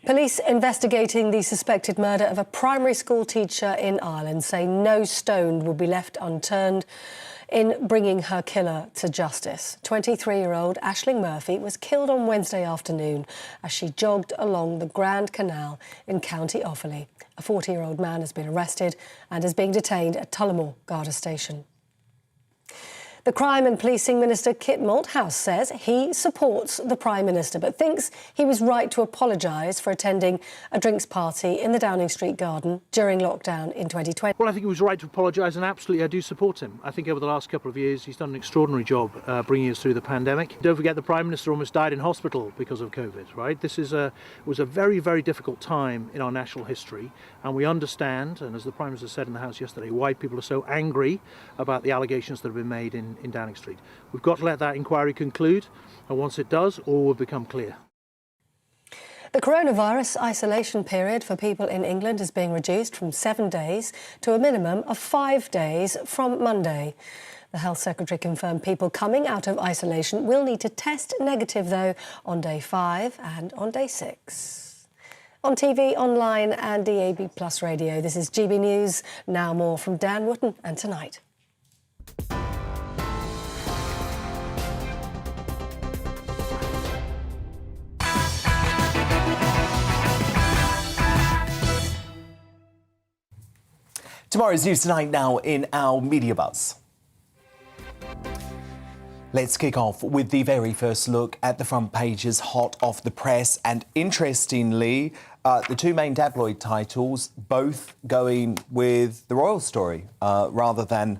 Police investigating the suspected murder of a primary school teacher in Ireland say no stone will be left unturned in bringing her killer to justice. 23-year-old Aisling Murphy was killed on Wednesday afternoon as she jogged along the Grand Canal in County Offaly. A 40-year-old man has been arrested and is being detained at Tullamore Garda Station. The Crime and Policing Minister Kit Malthouse says he supports the Prime Minister but thinks he was right to apologise for attending a drinks party in the Downing Street garden during lockdown in 2020. Well, I think he was right to apologise, and absolutely I do support him. I think over the last couple of years he's done an extraordinary job bringing us through the pandemic. Don't forget the Prime Minister almost died in hospital because of COVID, right? This was a very, very difficult time in our national history, and we understand, and as the Prime Minister said in the House yesterday, why people are so angry about the allegations that have been made in Downing Street. We've got to let that inquiry conclude, and once it does, all will become clear. The coronavirus isolation period for people in England is being reduced from 7 days to a minimum of 5 days from Monday. The Health Secretary confirmed people coming out of isolation will need to test negative, though, on day 5 and on day 6. On TV, online and DAB+ radio, this is GB News. Now more from Dan Wootton and Tonight. Tomorrow's News Tonight now in our Media Buzz. Let's kick off with the very first look at the front pages hot off the press. And interestingly, the two main tabloid titles both going with the royal story rather than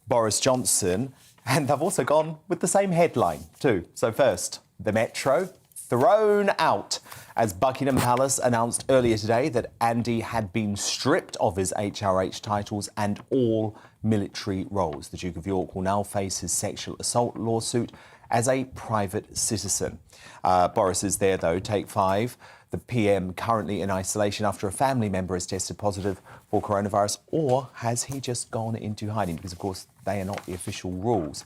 Boris Johnson. And they've also gone with the same headline too. So first, the Metro thrown out as Buckingham Palace announced earlier today that Andy had been stripped of his HRH titles and all military roles. The Duke of York will now face his sexual assault lawsuit as a private citizen. Boris is there, though. Take 5. The PM currently in isolation after a family member has tested positive for coronavirus, or has he just gone into hiding? Because, of course, they are not the official rules.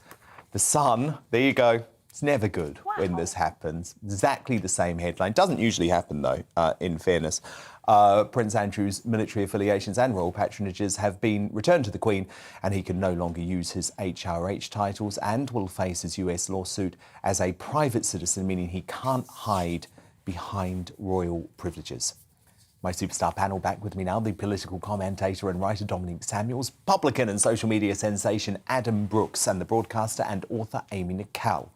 The Sun, there you go. It's never good when this happens. Exactly the same headline. Doesn't usually happen, though, in fairness. Prince Andrew's military affiliations and royal patronages have been returned to the Queen, and he can no longer use his HRH titles and will face his US lawsuit as a private citizen, meaning he can't hide behind royal privileges. My superstar panel back with me now, the political commentator and writer Dominic Samuels, publican and social media sensation Adam Brooks, and the broadcaster and author Amy Nicol.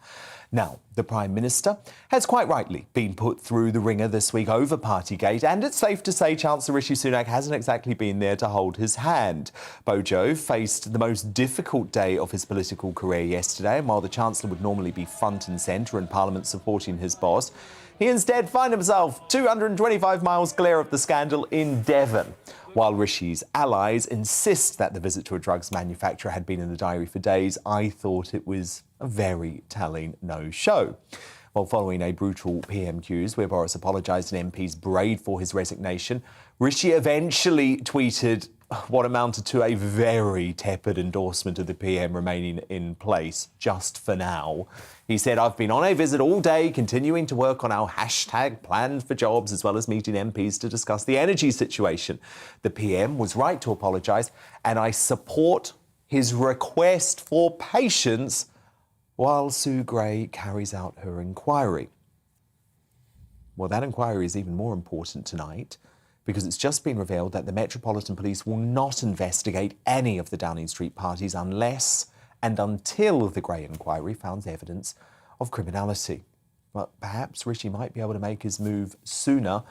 Now, the Prime Minister has quite rightly been put through the ringer this week over Partygate, and it's safe to say Chancellor Rishi Sunak hasn't exactly been there to hold his hand. Bojo faced the most difficult day of his political career yesterday, and while the Chancellor would normally be front and centre in Parliament supporting his boss, he instead found himself 225 miles clear of the scandal in Devon, while Rishi's allies insist that the visit to a drugs manufacturer had been in the diary for days. I thought it was a very telling no-show. Well, following a brutal PMQs where Boris apologised and MPs brayed for his resignation, Rishi eventually tweeted, what amounted to a very tepid endorsement of the PM remaining in place, just for now. He said, "I've been on a visit all day, continuing to work on our hashtag Planned for Jobs, as well as meeting MPs to discuss the energy situation. The PM was right to apologise, and I support his request for patience while Sue Gray carries out her inquiry." Well, that inquiry is even more important tonight, because it's just been revealed that the Metropolitan Police will not investigate any of the Downing Street parties unless and until the Gray inquiry found evidence of criminality. But perhaps Rishi might be able to make his move sooner,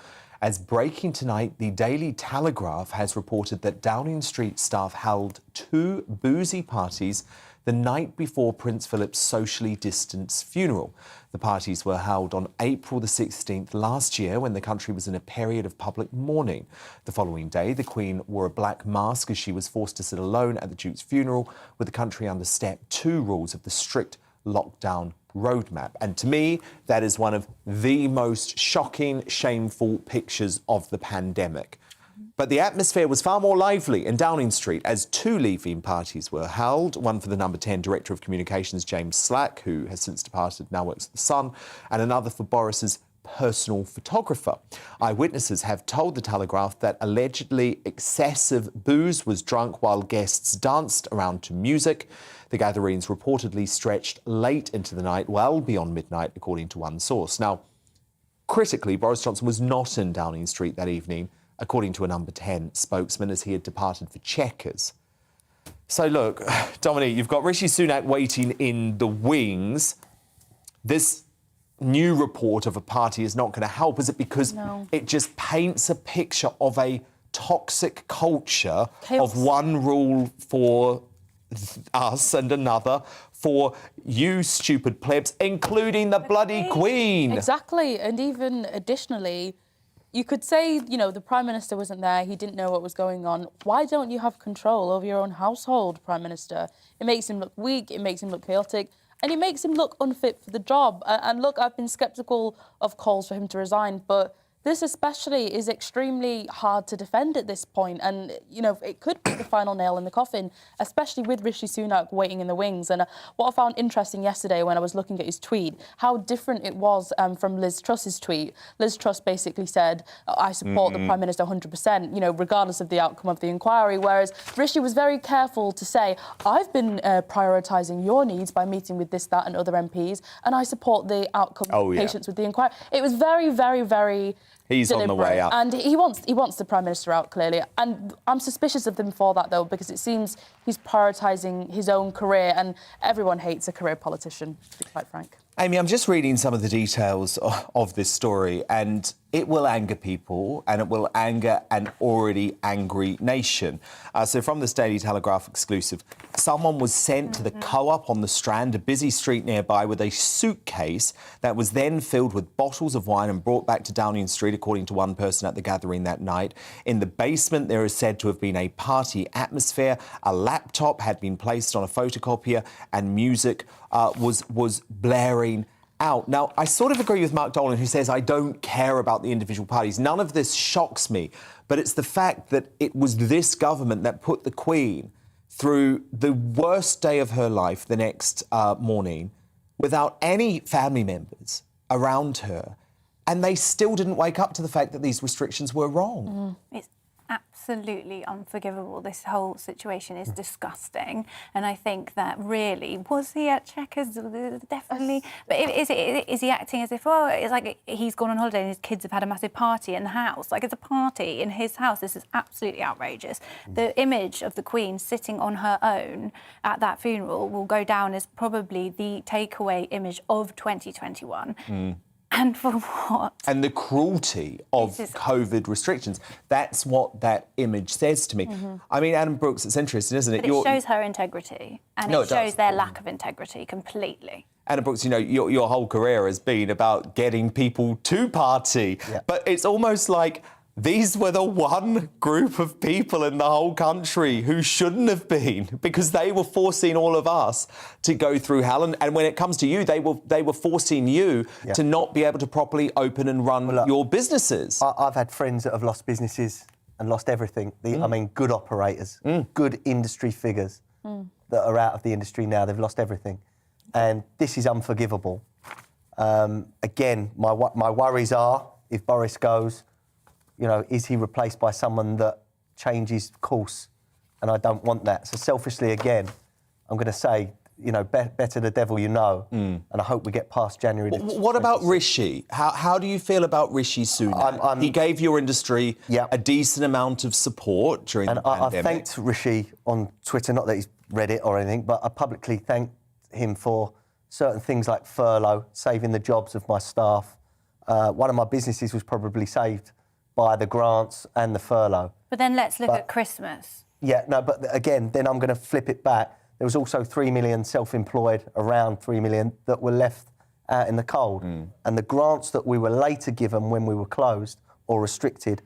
as breaking tonight, the Daily Telegraph has reported that Downing Street staff held 2 boozy parties the night before Prince Philip's socially distanced funeral. The parties were held on April the 16th last year, when the country was in a period of public mourning. The following day, the Queen wore a black mask as she was forced to sit alone at the Duke's funeral, with the country under Step 2 rules of the strict lockdown roadmap. And to me, that is one of the most shocking, shameful pictures of the pandemic. But the atmosphere was far more lively in Downing Street as 2 leaving parties were held, one for the number 10 Director of Communications, James Slack, who has since departed, now works at The Sun, and another for Boris's personal photographer. Eyewitnesses have told the Telegraph that allegedly excessive booze was drunk while guests danced around to music. The gatherings reportedly stretched late into the night, well beyond midnight, according to one source. Now, critically, Boris Johnson was not in Downing Street that evening, according to a number 10 spokesman, as he had departed for Chequers. So look, Dominique, you've got Rishi Sunak waiting in the wings. This new report of a party is not going to help, is it? Because it just paints a picture of a toxic culture of one rule for us and another for you stupid plebs, including the bloody Queen. Exactly. And even additionally, you could say, you know, the Prime Minister wasn't there, he didn't know what was going on. Why don't you have control over your own household, Prime Minister? It makes him look weak, it makes him look chaotic, and it makes him look unfit for the job. And look, I've been sceptical of calls for him to resign, but this especially is extremely hard to defend at this point. And, you know, it could be the final nail in the coffin, especially with Rishi Sunak waiting in the wings. And what I found interesting yesterday when I was looking at his tweet, how different it was from Liz Truss's tweet. Liz Truss basically said, I support the Prime Minister 100%, you know, regardless of the outcome of the inquiry. Whereas Rishi was very careful to say, I've been prioritising your needs by meeting with this, that and other MPs, and I support the outcome of patients with the inquiry. It was very, very, very... He's deliberate. on the way out. And he wants the Prime Minister out, clearly. And I'm suspicious of them for that, though, because it seems he's prioritising his own career, and everyone hates a career politician, to be quite frank. Amy, I'm just reading some of the details of this story, and it will anger people, and it will anger an already angry nation. So from this Daily Telegraph exclusive, someone was sent to the Co-op on the Strand, a busy street nearby, with a suitcase that was then filled with bottles of wine and brought back to Downing Street, according to one person at the gathering that night. In the basement, there is said to have been a party atmosphere. A laptop had been placed on a photocopier, and music was blaring out. Now, I sort of agree with Mark Dolan, who says, I don't care about the individual parties. None of this shocks me, but it's the fact that it was this government that put the Queen through the worst day of her life the next morning without any family members around her, and they still didn't wake up to the fact that these restrictions were wrong. It's absolutely unforgivable. This whole situation is disgusting, and I think that really, was he at Chequers? Definitely. But is he acting as if, oh, it's like he's gone on holiday and his kids have had a massive party in the house? Like, it's a party in his house. This is absolutely outrageous. The image of the Queen sitting on her own at that funeral will go down as probably the takeaway image of 2021. And for what? And the cruelty of COVID restrictions. That's what that image says to me. I mean, Adam Brooks, it's interesting, isn't it? But it shows her integrity, and it shows their lack of integrity completely. Adam Brooks, you know, your whole career has been about getting people to party. But it's almost like these were the one group of people in the whole country who shouldn't have been, because they were forcing all of us to go through hell. And when it comes to you, they were forcing you to not be able to properly open and run your businesses. I've had friends that have lost businesses and lost everything. I mean, good operators, good industry figures that are out of the industry now. They've lost everything. And this is unforgivable. Again, my worries are, if Boris goes, is he replaced by someone that changes course? And I don't want that. So selfishly, again, I'm going to say, better the devil you know. And I hope we get past January. What about Rishi? How do you feel about Rishi Sunak? He gave your industry a decent amount of support during the pandemic. I thanked Rishi on Twitter, not that he's read it or anything, but I publicly thanked him for certain things like furlough, saving the jobs of my staff. One of my businesses was probably saved by the grants and the furlough. But then let's look at Christmas. Yeah, no, but again, then I'm going to flip it back. There was also 3 million self-employed, around 3 million, that were left out in the cold. And the grants that we were later given when we were closed or restricted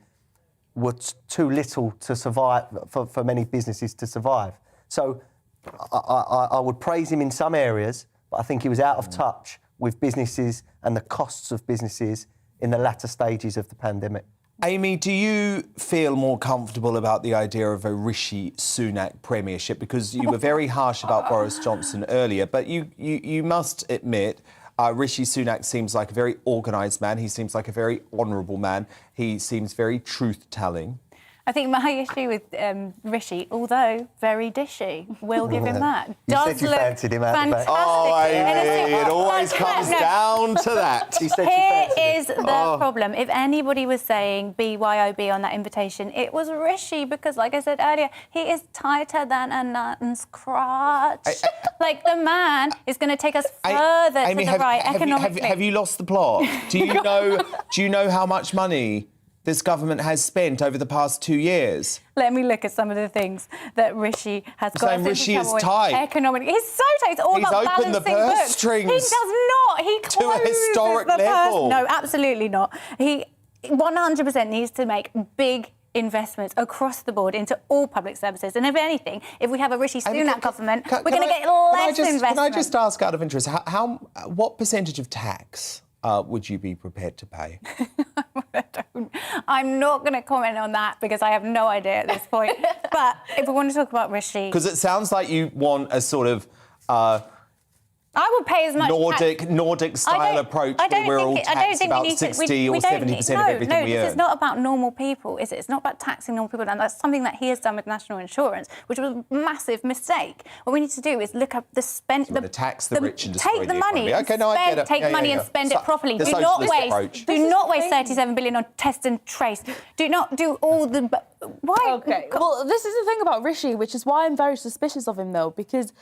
were too little to survive, for many businesses to survive. So I would praise him in some areas, but I think he was out of touch with businesses and the costs of businesses in the latter stages of the pandemic. Amy, do you feel more comfortable about the idea of a Rishi Sunak premiership? Because you were very harsh about Boris Johnson earlier, but you must admit Rishi Sunak seems like a very organised man. He seems like a very honourable man. He seems very truth-telling. I think my issue with Rishi, although very dishy, will give him that. You said you fancied him out fantastic. Oh, Amy, it always comes down to that. Here is the problem. If anybody was saying BYOB on that invitation, it was Rishi, because, like I said earlier, he is tighter than a nut's crotch. Like, the man is going to take us further Amy, to the right economically. Have you lost the plot? Do you know how much money this government has spent over the past 2 years? Let me look at some of the things that Rishi has got. Saying Rishi is tight. Economic. He's so tight. It's all He's about opened the balancing purse books. strings He does not. He to a closes historic the level. Purse. No, absolutely not. He 100% needs to make big investments across the board into all public services. And if anything, if we have a Rishi Sunak government, we're going to get less investment. Can I just ask out of interest, what percentage of tax would you be prepared to pay? I'm not going to comment on that because I have no idea at this point. But if we want to talk about Rishi... Because it sounds like you want a sort of... I would pay as much Nordic style approach where we're all taxed about 60 or 70% of everything we earn. This is not about normal people, is it? It's not about taxing normal people, and that's something that he has done with national insurance, which was a massive mistake. What we need to do is look up the spend... So tax the rich and destroy take the the money, economy. Okay, no, I get it. Take the money and spend it properly. The Do not waste 37 billion on test and trace. Do not do all the... Why? Okay, well, this is the thing about Rishi, which is why I'm very suspicious of him, though, because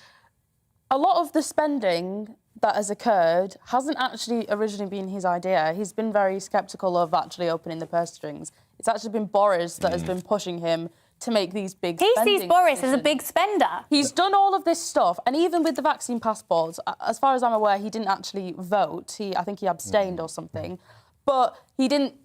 a lot of the spending that has occurred hasn't actually originally been his idea. He's been very sceptical of actually opening the purse strings. It's actually been Boris that has been pushing him to make these big spending He sees Boris decisions. as a big spender. He's done all of this stuff, and even with the vaccine passports, as far as I'm aware, he didn't actually vote. I think he abstained or something. But he didn't,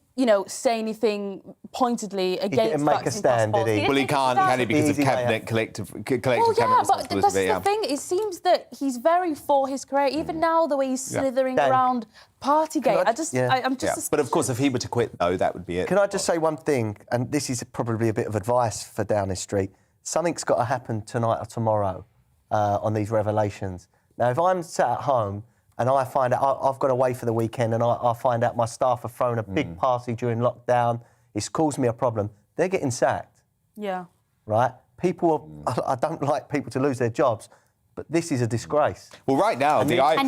say anything pointedly against vaccine passports. Did he? Well, he can't, can he, because of cabinet collective Well, cabinet yeah, but that's responsibility. the thing. It seems that he's very for his career. Even now, the way he's slithering around Partygate, I'm just... But of course, if he were to quit, though, that would be it. Can I just say one thing? And this is probably a bit of advice for Downing Street. Something's got to happen tonight or tomorrow on these revelations. Now, if I'm sat at home and I find out I've got away for the weekend and I find out my staff have thrown a big party during lockdown, it's caused me a problem, they're getting sacked. Yeah. Right? I don't like people to lose their jobs, but this is a disgrace. Well, right now, the irony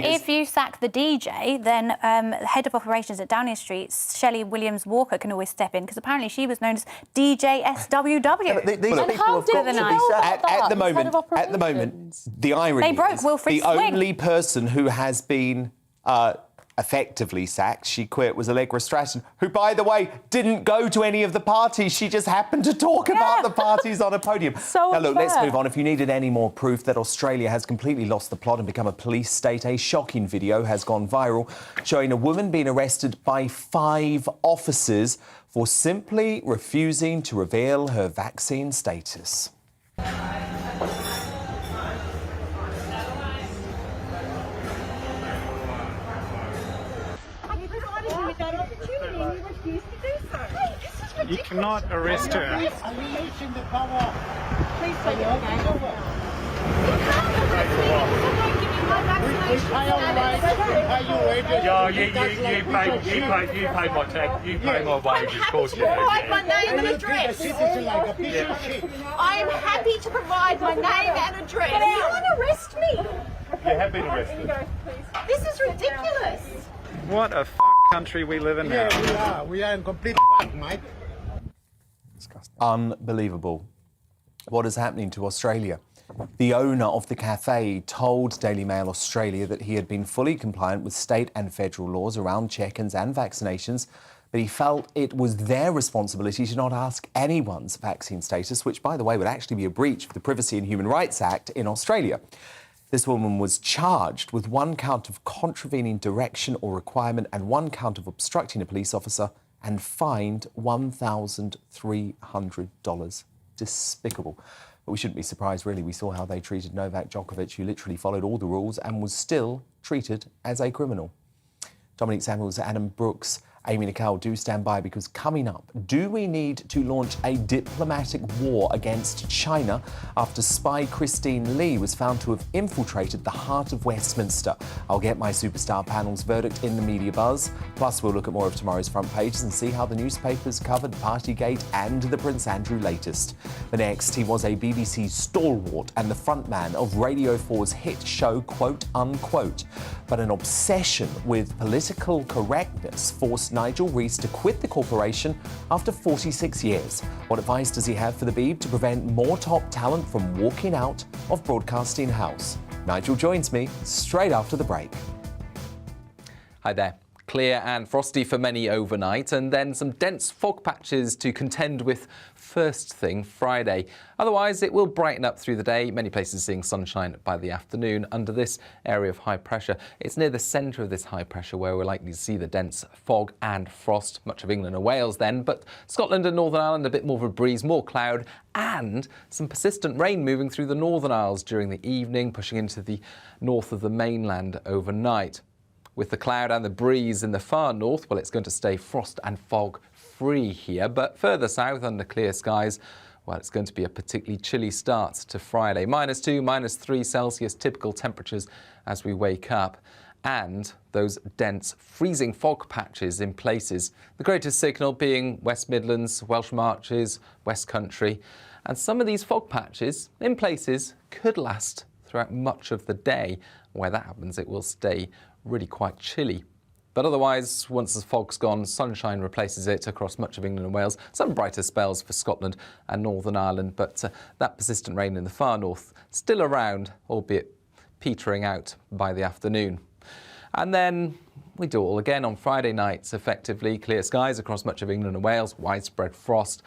is... If you sack the DJ, then the head of operations at Downing Street, Shelley Williams-Walker, can always step in, because apparently she was known as DJ SWW. Yeah, these people have got to be sacked. At the moment, the irony They broke is Wilfred the Swing. only person who has been effectively sacked, she quit, was Allegra Stratton, who, by the way, didn't go to any of the parties. She just happened to talk about the parties on a podium. So now, look, unfair. let's move on. If you needed any more proof that Australia has completely lost the plot and become a police state, a shocking video has gone viral showing a woman being arrested by 5 officers for simply refusing to reveal her vaccine status. ridiculous. You cannot arrest her. Please take it again. You can't arrest me because I won't give you my vaccination You pay my tax. You pay my wages. Of course you do. Provide my name and address. I am happy to provide my name and address. You want to arrest me? You have been arrested. This is ridiculous. What a country we live in now. Yeah, we are in complete mate. Unbelievable. What is happening to Australia? The owner of the cafe told Daily Mail Australia that he had been fully compliant with state and federal laws around check-ins and vaccinations, but he felt it was their responsibility to not ask anyone's vaccine status, which, by the way, would actually be a breach of the Privacy and Human Rights Act in Australia. This woman was charged with 1 count of contravening direction or requirement and 1 count of obstructing a police officer and fined $1,300. Despicable. But we shouldn't be surprised, really. We saw how they treated Novak Djokovic, who literally followed all the rules and was still treated as a criminal. Dominic Samuels, Adam Brooks, Amy Nicole, do stand by, because coming up, do we need to launch a diplomatic war against China after spy Christine Lee was found to have infiltrated the heart of Westminster? I'll get my superstar panel's verdict in the media buzz. Plus, we'll look at more of tomorrow's front pages and see how the newspapers covered Partygate and the Prince Andrew latest. But next, he was a BBC stalwart and the frontman of Radio 4's hit show, Quote Unquote. But an obsession with political correctness forced Nigel Rees to quit the corporation after 46 years. What advice does he have for the Beeb to prevent more top talent from walking out of Broadcasting House? Nigel joins me straight after the break. Hi there. Clear and frosty for many overnight, and then some dense fog patches to contend with first thing Friday. Otherwise, it will brighten up through the day. Many places seeing sunshine by the afternoon under this area of high pressure. It's near the centre of this high pressure where we're likely to see the dense fog and frost. Much of England and Wales then, but Scotland and Northern Ireland a bit more of a breeze, more cloud, and some persistent rain moving through the Northern Isles during the evening, pushing into the north of the mainland overnight. With the cloud and the breeze in the far north, well, it's going to stay frost and fog free here, but further south under clear skies, well, it's going to be a particularly chilly start to Friday. -2, -3 Celsius typical temperatures as we wake up, and those dense freezing fog patches in places. The greatest signal being West Midlands, Welsh Marches, West Country, and some of these fog patches in places could last throughout much of the day. Where that happens, it will stay really quite chilly. But otherwise, once the fog's gone, sunshine replaces it across much of England and Wales. Some brighter spells for Scotland and Northern Ireland, but that persistent rain in the far north still around, albeit petering out by the afternoon. And then we do it all again on Friday nights, effectively. Clear skies across much of England and Wales, widespread frost,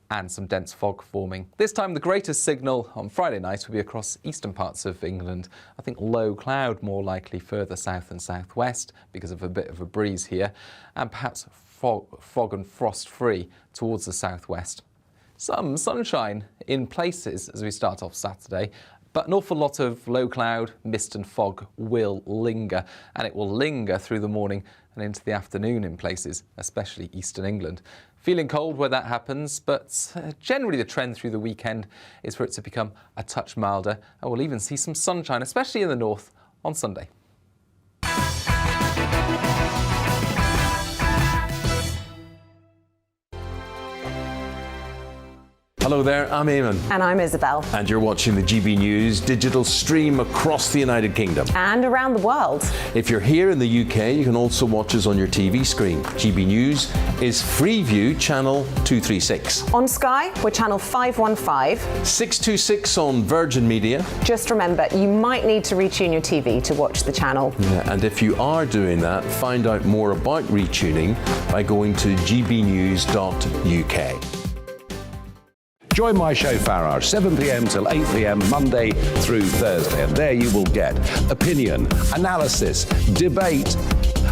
and some dense fog forming. This time the greatest signal on Friday night will be across eastern parts of England. I think low cloud more likely further south and southwest because of a bit of a breeze here, and perhaps fog and frost free towards the southwest. Some sunshine in places as we start off Saturday, but an awful lot of low cloud, mist and fog will linger, and it will linger through the morning and into the afternoon in places, especially eastern England. Feeling cold where that happens, but generally the trend through the weekend is for it to become a touch milder, and we'll even see some sunshine, especially in the north, on Sunday. Hello there, I'm Eamon. And I'm Isabel. And you're watching the GB News digital stream across the United Kingdom. And around the world. If you're here in the UK, you can also watch us on your TV screen. GB News is Freeview channel 236. On Sky, we're channel 515. 626 on Virgin Media. Just remember, you might need to retune your TV to watch the channel. Yeah, and if you are doing that, find out more about retuning by going to gbnews.uk. Join my show Farage, 7 p.m. till 8 p.m. Monday through Thursday, and there you will get opinion, analysis, debate,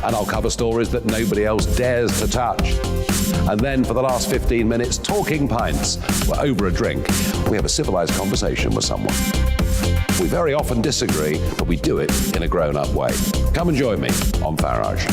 and I'll cover stories that nobody else dares to touch. And then for the last 15 minutes, talking pints. We're over a drink. We have a civilized conversation with someone. We very often disagree, but we do it in a grown-up way. Come and join me on Farage.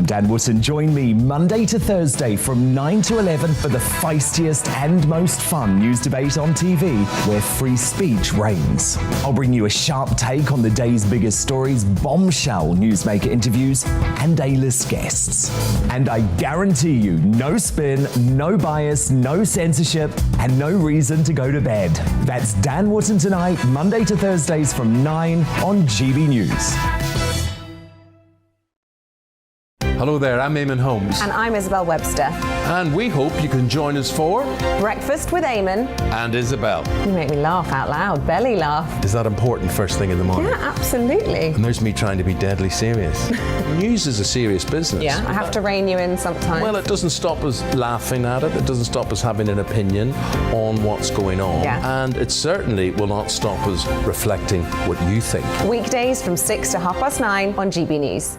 Dan Wootton. Join me Monday to Thursday from 9 to 11 for the feistiest and most fun news debate on TV, where free speech reigns. I'll bring you a sharp take on the day's biggest stories, bombshell newsmaker interviews, and A-list guests. And I guarantee you, no spin, no bias, no censorship, and no reason to go to bed. That's Dan Wootton tonight, Monday to Thursdays from 9 on GB News. Hello there, I'm Eamon Holmes. And I'm Isabel Webster. And we hope you can join us for Breakfast with Eamon. And Isabel. You make me laugh out loud, belly laugh. Is that important first thing in the morning? Yeah, absolutely. And there's me trying to be deadly serious. News is a serious business. Yeah, I have to rein you in sometimes. Well, it doesn't stop us laughing at it. It doesn't stop us having an opinion on what's going on. Yeah. And it certainly will not stop us reflecting what you think. Weekdays from 6 to 9:30 on GB News.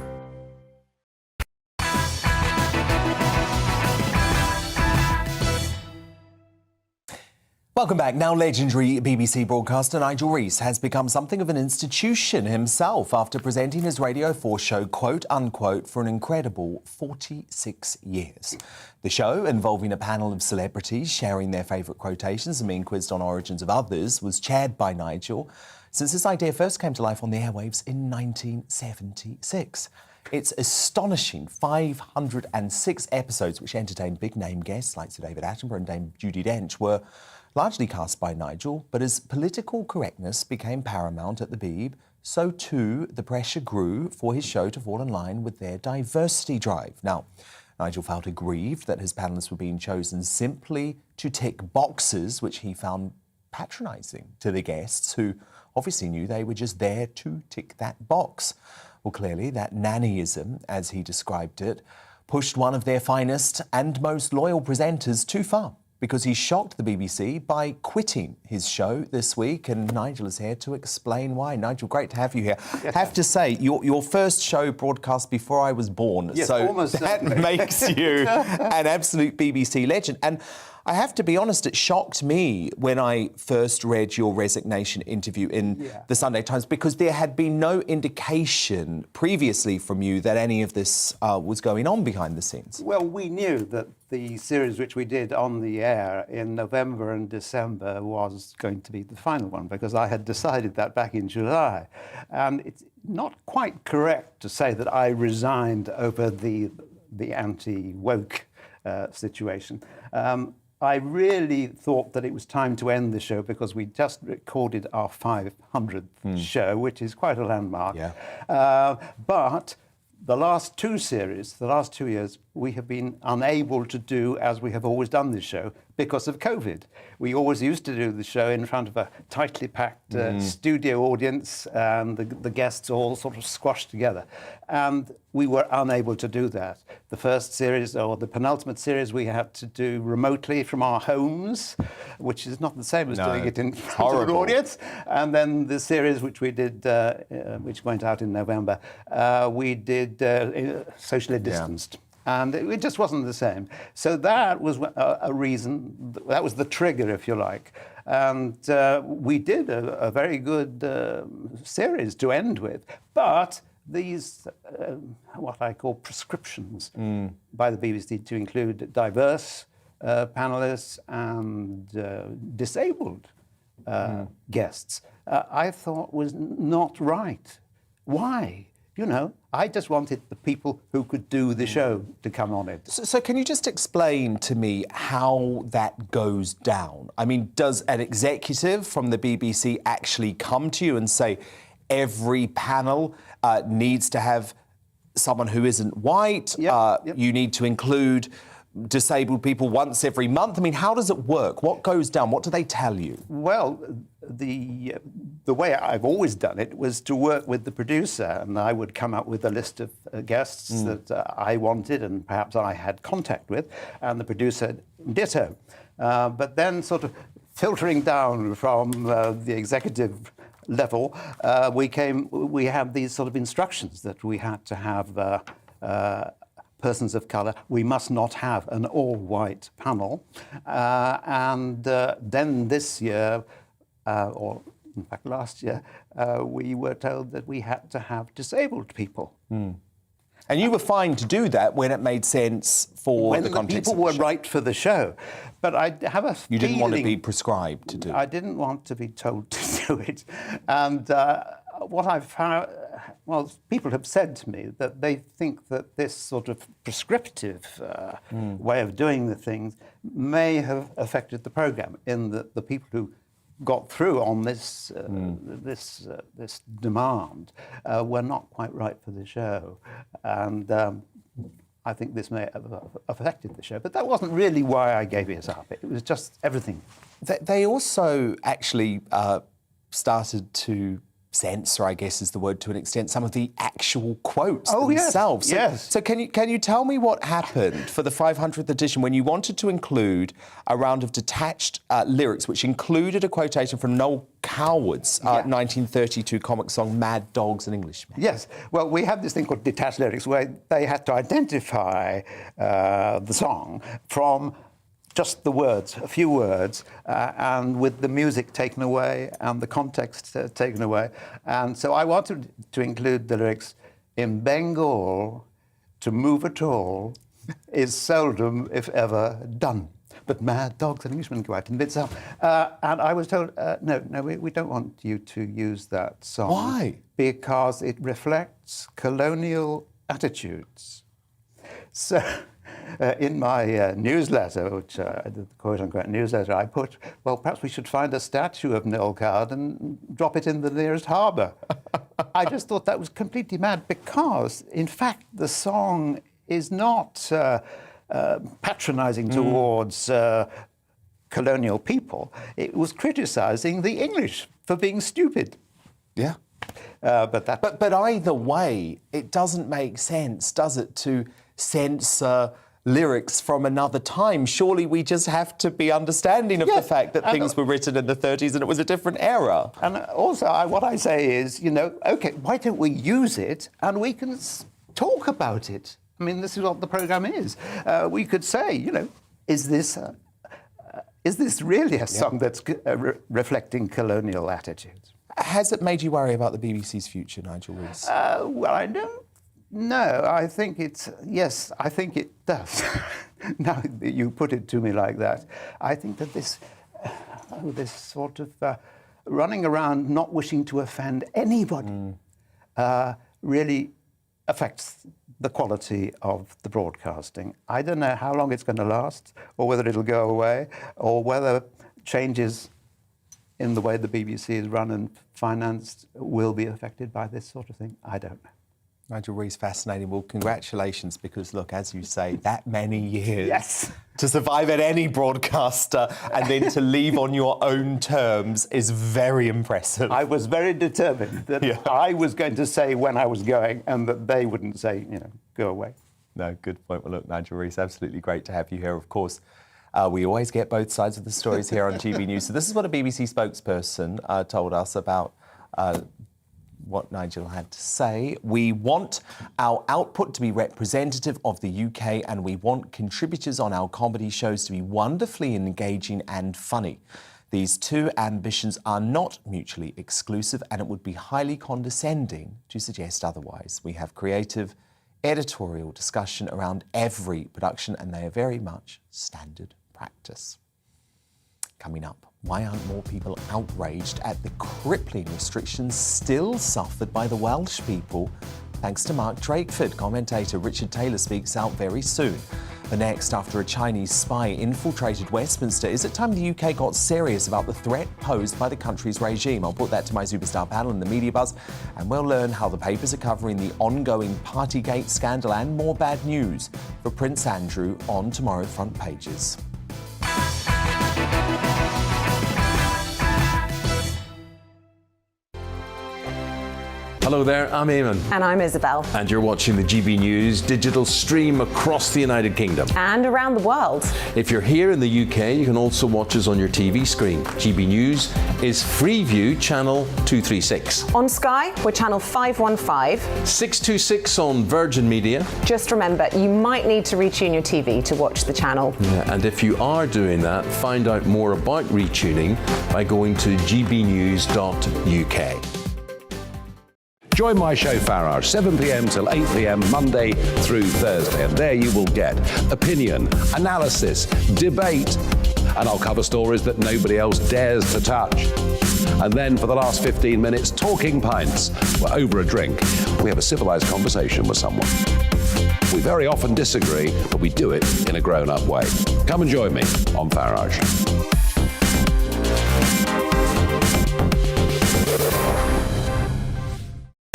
Welcome back. Now, legendary BBC broadcaster Nigel Rees has become something of an institution himself after presenting his Radio 4 show, quote unquote, for an incredible 46 years. The show, involving a panel of celebrities sharing their favourite quotations and being quizzed on origins of others, was chaired by Nigel since this idea first came to life on the airwaves in 1976. Its astonishing 506 episodes, which entertained big-name guests like Sir David Attenborough and Dame Judi Dench, were largely cast by Nigel, but as political correctness became paramount at the Beeb, so too the pressure grew for his show to fall in line with their diversity drive. Now, Nigel felt aggrieved that his panellists were being chosen simply to tick boxes, which he found patronising to the guests, who obviously knew they were just there to tick that box. Well, clearly, that nannyism, as he described it, pushed one of their finest and most loyal presenters too far, because he shocked the BBC by quitting his show this week, and Nigel is here to explain why. Nigel, great to have you here. I have to say, your first show broadcast before I was born, yes, so almost that makes you an absolute BBC legend. And I have to be honest, it shocked me when I first read your resignation interview in the Sunday Times, because there had been no indication previously from you that any of this was going on behind the scenes. Well, we knew that the series which we did on the air in November and December was going to be the final one, because I had decided that back in July. And it's not quite correct to say that I resigned over the anti-woke situation. I really thought that it was time to end the show, because we just recorded our 500th show, which is quite a landmark. But the last two years, we have been unable to do as we have always done this show because of COVID. We always used to do the show in front of a tightly packed studio audience, and the guests all sort of squashed together. And we were unable to do that. The first series, or the penultimate series, we had to do remotely from our homes, which is not the same as doing it in front of an audience. And then the series which we did, which went out in November, we did socially distanced. And it just wasn't the same. So that was a reason, that was the trigger, if you like. And we did a very good series to end with. But these, what I call prescriptions by the BBC to include diverse panellists and disabled guests, I thought was not right. Why? You know, I just wanted the people who could do the show to come on it. So can you just explain to me how that goes down? I mean, does an executive from the BBC actually come to you and say, every panel needs to have someone who isn't white, you need to include disabled people once every month? I mean, how does it work? What goes down? What do they tell you? Well, the way I've always done it was to work with the producer, and I would come up with a list of guests that I wanted and perhaps I had contact with, and the producer ditto. But then sort of filtering down from the executive level, we had these sort of instructions that we had to have persons of colour. We must not have an all-white panel. And then this year, or in fact last year, we were told that we had to have disabled people. And you were fine to do that when it made sense for when the context people of the were show. right for the show. But I have a You didn't want to be feeling- prescribed to do it. I didn't want to be told to do it. And what I've found, well, people have said to me that they think that this sort of prescriptive way of doing the things may have affected the programme, in that the people who got through on this this demand were not quite right for the show. And I think this may have affected the show, but that wasn't really why I gave it up. It was just everything. They also actually started to censor, I guess is the word, to an extent, some of the actual quotes themselves. Yes. So can you tell me what happened for the 500th edition when you wanted to include a round of detached lyrics, which included a quotation from Noel Coward's 1932 comic song Mad Dogs and Englishmen? Yes. Well, we have this thing called detached lyrics, where they had to identify the song from just the words, a few words, and with the music taken away and the context taken away. And so I wanted to include the lyrics, "In Bengal, to move at all is seldom, if ever, done. But mad dogs and Englishmen go out in midsummer." And I was told, no, we don't want you to use that song. Why? Because it reflects colonial attitudes. So in my newsletter, which the quote-unquote newsletter, I put, well, perhaps we should find a statue of Noel Coward and drop it in the nearest harbour. I just thought that was completely mad, because, in fact, the song is not patronising towards colonial people. It was criticising the English for being stupid. Yeah. But either way, it doesn't make sense, does it, to censor lyrics from another time? Surely we just have to be understanding of the fact that things were written in the 30s and it was a different era. And also, what I say is, OK, why don't we use it and we can talk about it? I mean, this is what the programme is. We could say, is this really a song that's reflecting colonial attitudes? Has it made you worry about the BBC's future, Nigel Rees? Well, I don't know. I think yes, I think it does. Now that you put it to me like that, I think that this sort of running around not wishing to offend anybody really affects the quality of the broadcasting. I don't know how long it's going to last, or whether it'll go away, or whether changes in the way the BBC is run and financed will be affected by this sort of thing. I don't know. Nigel Rees, fascinating. Well, congratulations, because, look, as you say, that many years yes. to survive at any broadcaster and then to leave on your own terms is very impressive. I was very determined that I was going to say when I was going, and that they wouldn't say, go away. No, good point. Well, look, Nigel Rees, absolutely great to have you here, of course. We always get both sides of the stories here on GB News. So this is what a BBC spokesperson told us about what Nigel had to say. We want our output to be representative of the UK, and we want contributors on our comedy shows to be wonderfully engaging and funny. These two ambitions are not mutually exclusive, and it would be highly condescending to suggest otherwise. We have creative editorial discussion around every production, and they are very much standard practice. Coming up, why aren't more people outraged at the crippling restrictions still suffered by the Welsh people? Thanks to Mark Drakeford. Commentator Richard Taylor speaks out very soon. The next, after a Chinese spy infiltrated Westminster, is it time the UK got serious about the threat posed by the country's regime? I'll put that to my superstar panel in the Media Buzz, and we'll learn how the papers are covering the ongoing Partygate scandal and more bad news for Prince Andrew on tomorrow's front pages. Hello there, I'm Eamon. And I'm Isabel. And you're watching the GB News digital stream across the United Kingdom. And around the world. If you're here in the UK, you can also watch us on your TV screen. GB News is Freeview channel 236. On Sky, we're channel 515. 626 on Virgin Media. Just remember, you might need to retune your TV to watch the channel. Yeah, and if you are doing that, find out more about retuning by going to gbnews.uk. Join my show Farage, 7 p.m. till 8 p.m. Monday through Thursday. And there you will get opinion, analysis, debate, and I'll cover stories that nobody else dares to touch. And then for the last 15 minutes, talking pints. We're over a drink. We have a civilized conversation with someone. We very often disagree, but we do it in a grown-up way. Come and join me on Farage.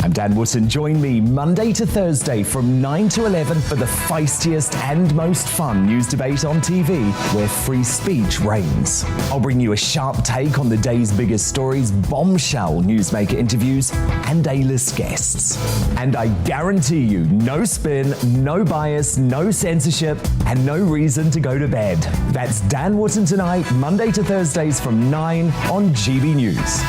I'm Dan Wootton. Join me Monday to Thursday from 9 to 11 for the feistiest and most fun news debate on TV, where free speech reigns. I'll bring you a sharp take on the day's biggest stories, bombshell newsmaker interviews, and A-list guests. And I guarantee you, no spin, no bias, no censorship, and no reason to go to bed. That's Dan Wootton tonight, Monday to Thursdays from 9 on GB News.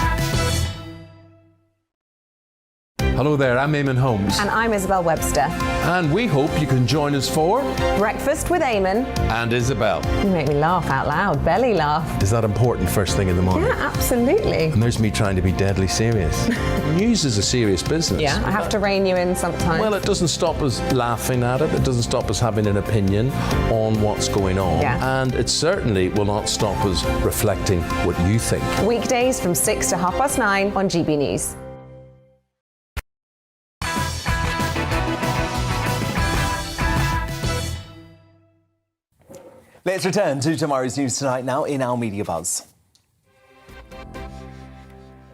Hello there, I'm Eamon Holmes. And I'm Isabel Webster. And we hope you can join us for Breakfast with Eamon and Isabel. You make me laugh out loud, belly laugh. Is that important first thing in the morning? Yeah, absolutely. And there's me trying to be deadly serious. News is a serious business. Yeah, I have to rein you in sometimes. Well, it doesn't stop us laughing at it. It doesn't stop us having an opinion on what's going on. Yeah. And it certainly will not stop us reflecting what you think. Weekdays from 6 to 9:30 on GB News. Let's return to tomorrow's news tonight now in our Media Buzz.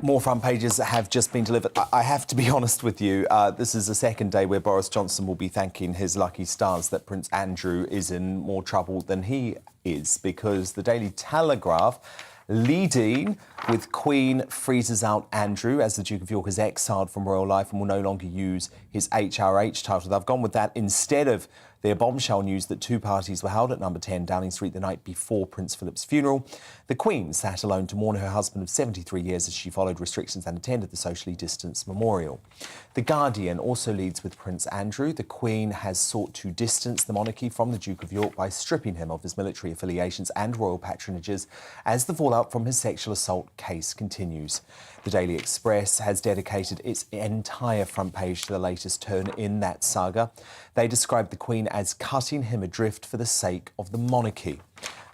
More front pages have just been delivered. I have to be honest with you, this is the second day where Boris Johnson will be thanking his lucky stars that Prince Andrew is in more trouble than he is, because the Daily Telegraph, leading with Queen freezes out Andrew as the Duke of York is exiled from royal life and will no longer use his HRH title. They've gone with that instead of their bombshell news that two parties were held at number 10 Downing Street the night before Prince Philip's funeral. The Queen sat alone to mourn her husband of 73 years as she followed restrictions and attended the socially distanced memorial. The Guardian also leads with Prince Andrew. The Queen has sought to distance the monarchy from the Duke of York by stripping him of his military affiliations and royal patronages as the fallout from his sexual assault case continues. The Daily Express has dedicated its entire front page to the latest turn in that saga. They describe the Queen as cutting him adrift for the sake of the monarchy.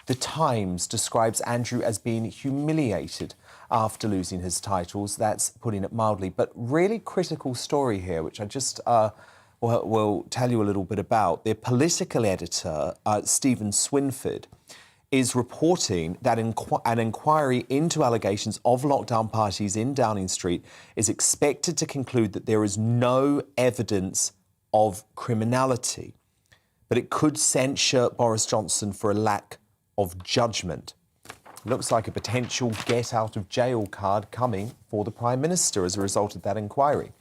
The Times describes Andrew as being humiliated after losing his titles. That's putting it mildly, but really critical story here, which I just will tell you a little bit about. Their political editor, Stephen Swinford, is reporting that an inquiry into allegations of lockdown parties in Downing Street is expected to conclude that there is no evidence of criminality, but it could censure Boris Johnson for a lack of judgment. Looks like a potential get-out-of-jail card coming for the Prime Minister as a result of that inquiry.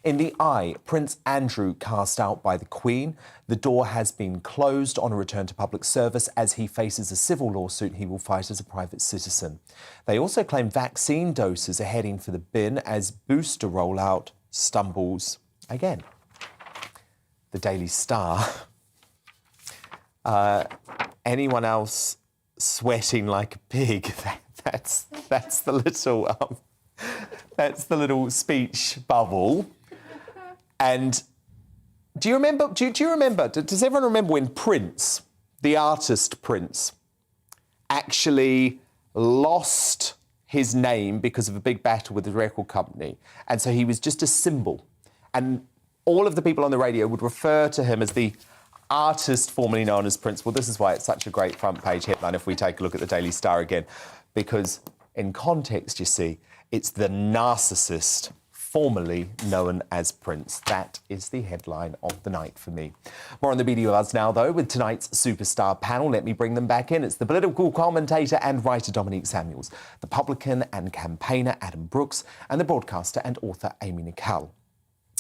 In the Eye, Prince Andrew cast out by the Queen. The door has been closed on a return to public service as he faces a civil lawsuit he will fight as a private citizen. They also claim vaccine doses are heading for the bin as booster rollout stumbles again. The Daily Star. Anyone else sweating like a pig? That's the little speech bubble. And do you remember? Does everyone remember when Prince, the artist Prince, actually lost his name because of a big battle with the record company, and so he was just a symbol, and all of the people on the radio would refer to him as the artist formerly known as Prince. Well, this is why it's such a great front page headline if we take a look at the Daily Star again, because in context, you see, it's the narcissist formerly known as Prince. That is the headline of the night for me. More on the Media Buzz now, though, with tonight's superstar panel. Let me bring them back in. It's the political commentator and writer Dominique Samuels, the publican and campaigner Adam Brooks, and the broadcaster and author Amy Nicol.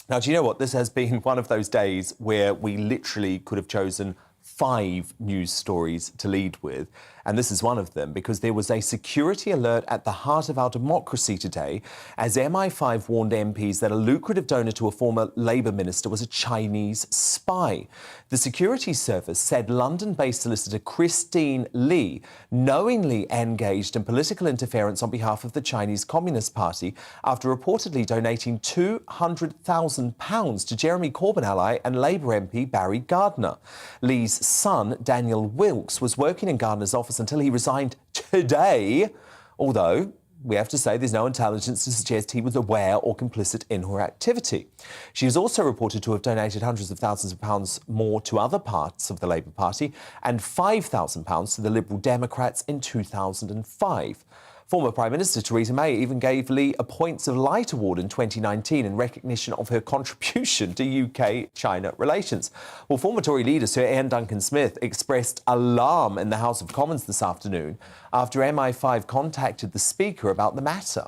Now, do you know what? This has been one of those days where we literally could have chosen 5 news stories to lead with, and this is one of them because there was a security alert at the heart of our democracy today as MI5 warned MPs that a lucrative donor to a former Labour minister was a Chinese spy. The security service said London-based solicitor Christine Lee knowingly engaged in political interference on behalf of the Chinese Communist Party after reportedly donating £200,000 to Jeremy Corbyn ally and Labour MP Barry Gardiner. Lee's son, Daniel Wilkes, was working in Gardner's office until he resigned today, although we have to say there's no intelligence to suggest he was aware or complicit in her activity. She is also reported to have donated hundreds of thousands of pounds more to other parts of the Labour Party and £5,000 to the Liberal Democrats in 2005. Former Prime Minister Theresa May even gave Lee a Points of Light Award in 2019 in recognition of her contribution to UK-China relations. Well, former Tory leader Sir Ian Duncan-Smith expressed alarm in the House of Commons this afternoon after MI5 contacted the Speaker about the matter.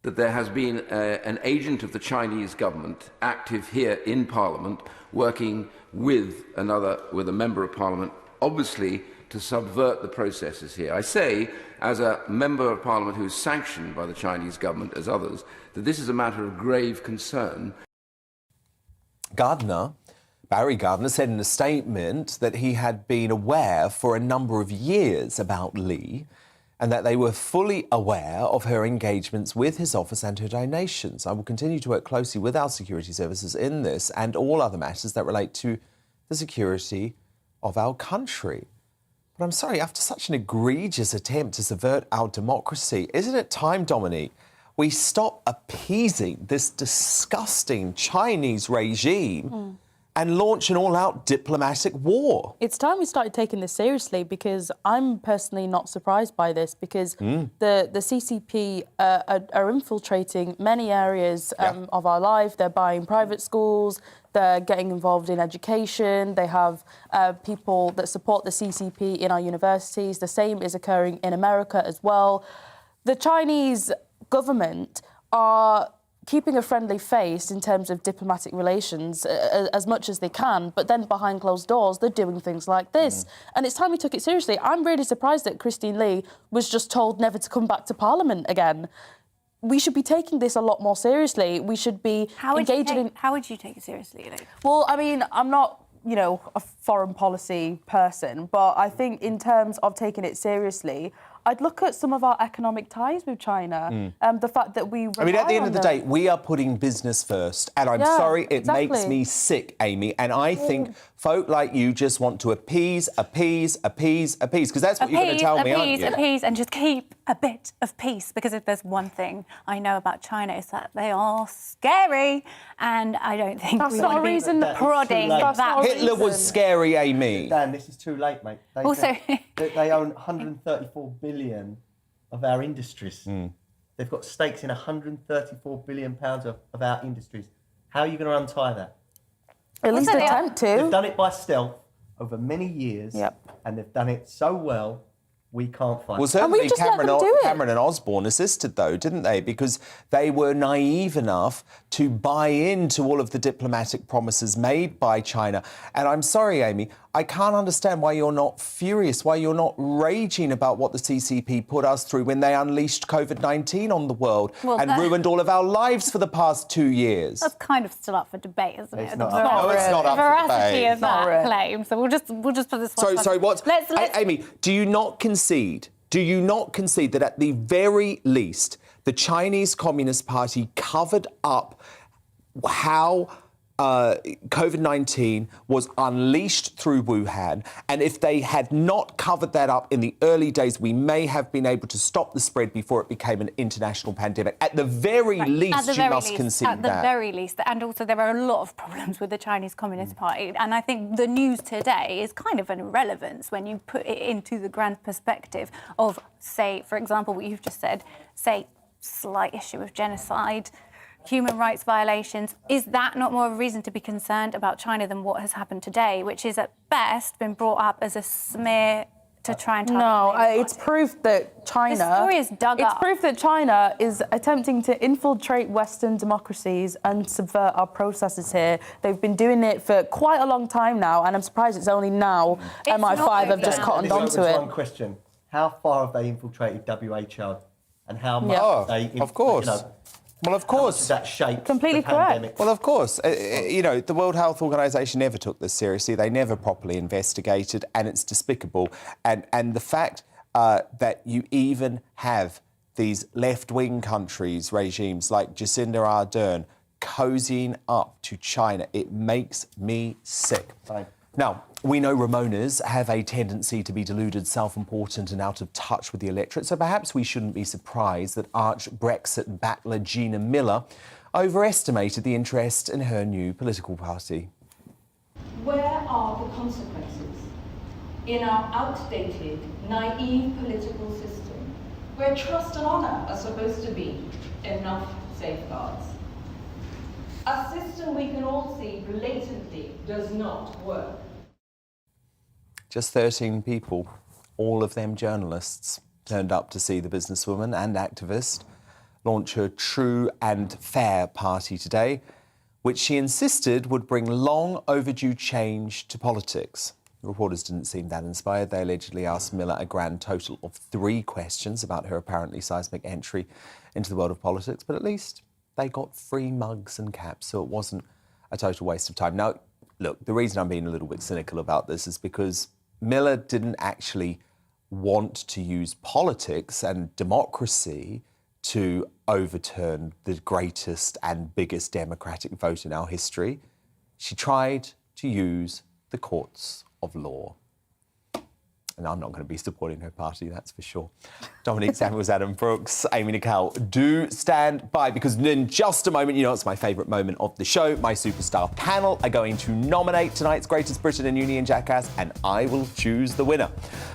That there has been an agent of the Chinese government active here in Parliament working with a member of Parliament, obviously to subvert the processes here. I say, as a member of Parliament who is sanctioned by the Chinese government, as others, that this is a matter of grave concern. Barry Gardiner, said in a statement that he had been aware for a number of years about Lee and that they were fully aware of her engagements with his office and her donations. I will continue to work closely with our security services in this and all other matters that relate to the security of our country. But I'm sorry, after such an egregious attempt to subvert our democracy, isn't it time, Dominique, we stop appeasing this disgusting Chinese regime and launch an all-out diplomatic war? It's time we started taking this seriously, because I'm personally not surprised by this, because the CCP are infiltrating many areas of our life. They're buying private schools, they're getting involved in education, they have people that support the CCP in our universities. The same is occurring in America as well. The Chinese government are keeping a friendly face in terms of diplomatic relations as much as they can, but then behind closed doors, they're doing things like this. And it's time we took it seriously. I'm really surprised that Christine Lee was just told never to come back to Parliament again. We should be taking this a lot more seriously. We should be engaging in... How would you take it seriously, Lee? Well, I mean, I'm not, you know, a foreign policy person, but I think in terms of taking it seriously, I'd look at some of our economic ties with China, the fact that we rely I mean, at the end on of the day, we are putting business first. And I'm sorry, it makes me sick, Amy. And I think folk like you just want to appease, because that's what you're going to tell me, aren't you? Appease, and just keep a bit of peace. Because if there's one thing I know about China, it's that they are scary. And I don't think that's we not want a to reason. be prodding that. Hitler was scary, Amy. Dan, this is too late, mate. They own 134 billion of our industries. They've got stakes in 134 billion pounds of our industries. How are you going to untie that? At least attempt to. They've done it by stealth over many years, and they've done it so well. We can't fight. Well, certainly Cameron and Osborne assisted, though, didn't they? Because they were naive enough to buy into all of the diplomatic promises made by China. And I'm sorry, Amy, I can't understand why you're not furious, why you're not raging about what the CCP put us through when they unleashed COVID-19 on the world and ruined all of our lives for the past 2 years. That's kind of still up for debate, isn't it? It's not up for debate. The veracity of that claim. So we'll just put this one. Sorry, what? Amy, do you not concede that at the very least the Chinese Communist Party covered up how COVID-19 was unleashed through Wuhan, and if they had not covered that up in the early days, we may have been able to stop the spread before it became an international pandemic. At the very least, you must concede that. At the very least. And also there are a lot of problems with the Chinese Communist Party. And I think the news today is kind of an irrelevance when you put it into the grand perspective of, say, for example, what you've just said, say, slight issue of genocide, human rights violations. Is that not more of a reason to be concerned about China than what has happened today, which is at best been brought up as a smear to try and No, it's proof that China. The story is dug It's up. proof that China is attempting to infiltrate Western democracies and subvert our processes here. They've been doing it for quite a long time now, and I'm surprised it's only now MI5 have just cottoned onto it. One question: how far have they infiltrated WHO, and how much Oh, they? of course. You know, well, of course. That shaped Completely the pandemic. Well, of course. You know, the World Health Organization never took this seriously. They never properly investigated, and it's despicable. And the fact that you even have these left-wing countries, regimes like Jacinda Ardern, cozying up to China, it makes me sick. Fine. Now, we know Ramonas have a tendency to be deluded, self-important and out of touch with the electorate, so perhaps we shouldn't be surprised that arch-Brexit battler Gina Miller overestimated the interest in her new political party. Where are the consequences in our outdated, naive political system, where trust and honour are supposed to be enough safeguards? A system we can all see blatantly does not work. Just 13 people, all of them journalists, turned up to see the businesswoman and activist launch her True and Fair party today, which she insisted would bring long overdue change to politics. The reporters didn't seem that inspired. They allegedly asked Miller a grand total of 3 questions about her apparently seismic entry into the world of politics, but at least they got free mugs and caps, so it wasn't a total waste of time. Now, look, the reason I'm being a little bit cynical about this is because Miller didn't actually want to use politics and democracy to overturn the greatest and biggest democratic vote in our history. She tried to use the courts of law. And I'm not going to be supporting her party, that's for sure. Dominic Samuels, Adam Brooks, Amy Nicole, do stand by, because in just a moment, you know it's my favourite moment of the show. My superstar panel are going to nominate tonight's Greatest Britain and Union Jackass, and I will choose the winner.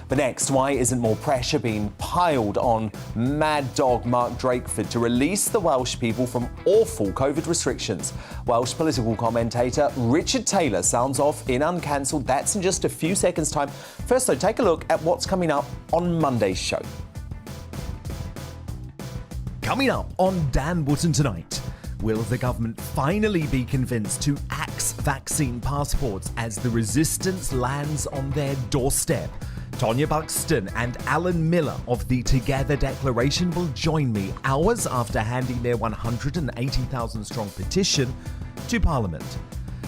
But next, why isn't more pressure being piled on mad dog Mark Drakeford to release the Welsh people from awful COVID restrictions? Welsh political commentator Richard Taylor sounds off in Uncancelled. That's in just a few seconds' time. First, though, take a look at what's coming up on Monday's show. Coming up on Dan Wootton tonight, will the government finally be convinced to axe vaccine passports as the resistance lands on their doorstep? Tonya Buxton and Alan Miller of the Together Declaration will join me hours after handing their 180,000-strong petition to Parliament.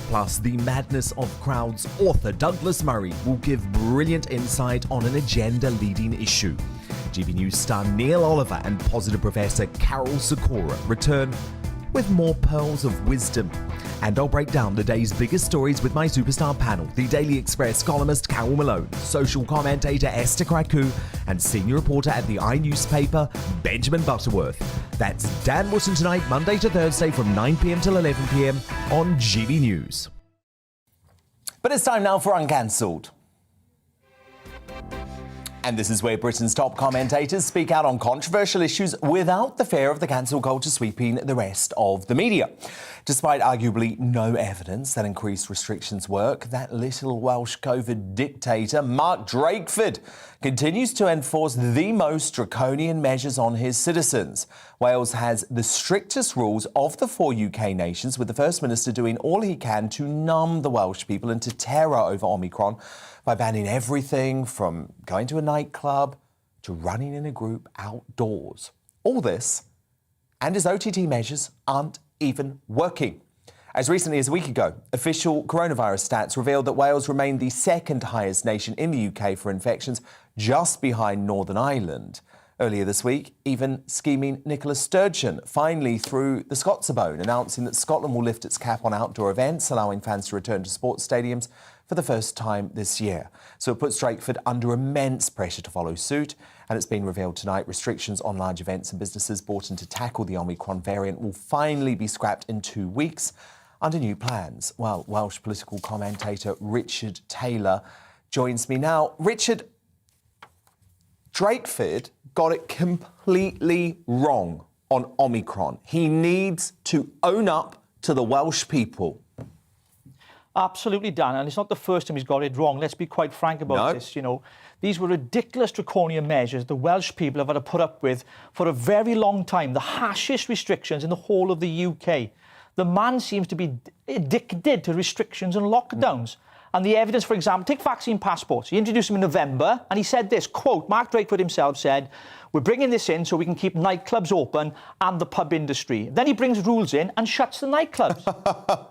Plus, the madness of crowds author Douglas Murray will give brilliant insight on an agenda-leading issue. GB News star Neil Oliver and positive professor Carol Sikora return with more pearls of wisdom. And I'll break down the day's biggest stories with my superstar panel, the Daily Express columnist Carol Malone, social commentator Esther Kraku, and senior reporter at the iNewspaper, Benjamin Butterworth. That's Dan Wootton tonight, Monday to Thursday from 9 p.m. till 11 p.m. on GB News. But it's time now for Uncancelled. And this is where Britain's top commentators speak out on controversial issues without the fear of the cancel culture sweeping the rest of the media. Despite arguably no evidence that increased restrictions work, that little Welsh COVID dictator, Mark Drakeford, continues to enforce the most draconian measures on his citizens. Wales has the strictest rules of the 4 UK nations, with the First Minister doing all he can to numb the Welsh people into terror over Omicron by banning everything from going to a nightclub to running in a group outdoors. All this, and his OTT measures aren't even working. As recently as a week ago, official coronavirus stats revealed that Wales remained the second highest nation in the UK for infections, just behind Northern Ireland. Earlier this week, even scheming Nicola Sturgeon finally threw the Scots a bone, announcing that Scotland will lift its cap on outdoor events, allowing fans to return to sports stadiums for the first time this year. So it puts Drakeford under immense pressure to follow suit, and it's been revealed tonight restrictions on large events and businesses brought in to tackle the Omicron variant will finally be scrapped in 2 weeks under new plans. Well, Welsh political commentator Richard Taylor joins me now. Richard, Drakeford got it completely wrong on Omicron. He needs to own up to the Welsh people. Absolutely, Dan, and it's not the first time he's got it wrong. Let's be quite frank about this. You know, These were ridiculous draconian measures the Welsh people have had to put up with for a very long time, the harshest restrictions in the whole of the UK. The man seems to be addicted to restrictions and lockdowns. And the evidence, for example, take vaccine passports. He introduced them in November, and he said this, quote, Mark Drakeford himself said, we're bringing this in so we can keep nightclubs open and the pub industry. Then he brings rules in and shuts the nightclubs.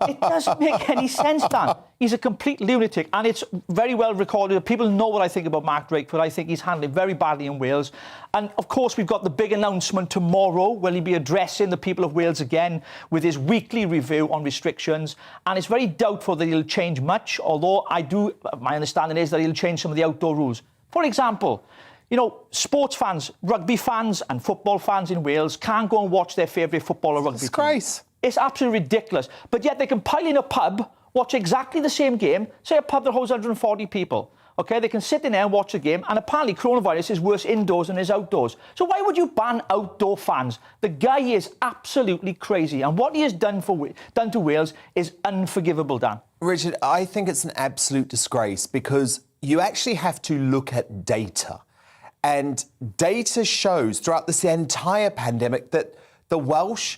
It doesn't make any sense, Dan. He's a complete lunatic, and it's very well recorded. People know what I think about Mark Drakeford. I think he's handling very badly in Wales. And, of course, we've got the big announcement tomorrow. Will he be addressing the people of Wales again with his weekly review on restrictions? And it's very doubtful that he'll change much, although my understanding is that he'll change some of the outdoor rules. For example, you know, sports fans, rugby fans and football fans in Wales can't go and watch their favourite football or rugby team. Disgrace. It's absolutely ridiculous. But yet they can pile in a pub, watch exactly the same game, say a pub that holds 140 people. OK, they can sit in there and watch the game, and apparently coronavirus is worse indoors than it is outdoors. So why would you ban outdoor fans? The guy is absolutely crazy, and what he has done to Wales is unforgivable, Dan. Richard, I think it's an absolute disgrace because you actually have to look at data. And data shows throughout this entire pandemic that the Welsh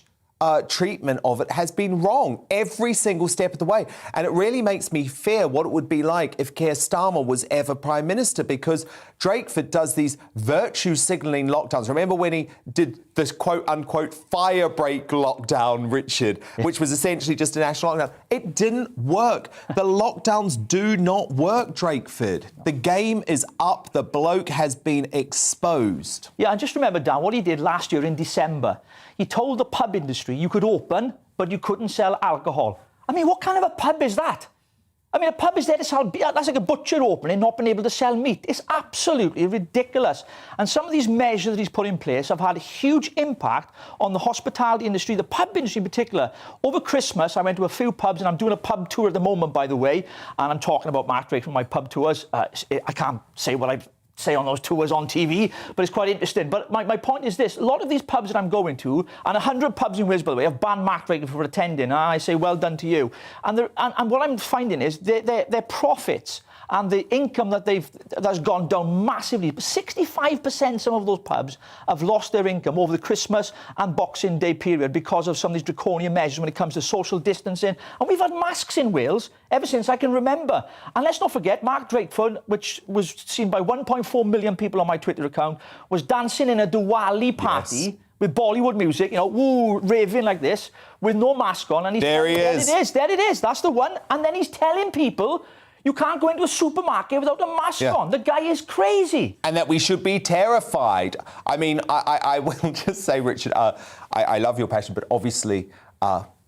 treatment of it has been wrong every single step of the way. And it really makes me fear what it would be like if Keir Starmer was ever Prime Minister, because Drakeford does these virtue signalling lockdowns. Remember when he did this quote-unquote fire break lockdown, Richard, which was essentially just a national lockdown? It didn't work. The lockdowns do not work, Drakeford. The game is up. The bloke has been exposed. Yeah, and just remember, Dan, what he did last year in December. He told the pub industry you could open, but you couldn't sell alcohol. I mean, what kind of a pub is that? I mean, a pub is there to sell beer. That's like a butcher opening, not being able to sell meat. It's absolutely ridiculous. And some of these measures that he's put in place have had a huge impact on the hospitality industry, the pub industry in particular. Over Christmas, I went to a few pubs, and I'm doing a pub tour at the moment, by the way, and I'm talking about Mark Drakeford from my pub tours. I can't say what I've say on those tours on TV, but it's quite interesting. But my point is this: a lot of these pubs that I'm going to, and 100 pubs in Wales, by the way, have banned Mark Drakeford for attending, and I say well done to you. And what I'm finding is their profits and the income that's gone down massively. 65% some of those pubs have lost their income over the Christmas and Boxing Day period because of some of these draconian measures when it comes to social distancing. And we've had masks in Wales ever since I can remember. And let's not forget, Mark Drakeford, which was seen by 1.4 million people on my Twitter account, was dancing in a Diwali party. Yes. With Bollywood music, you know, woo, raving like this, with no mask on. And he's there he is. There it is. That's the one. And then he's telling people you can't go into a supermarket without a mask on. The guy is crazy. And that we should be terrified. I mean, I will just say, Richard, I love your passion, but obviously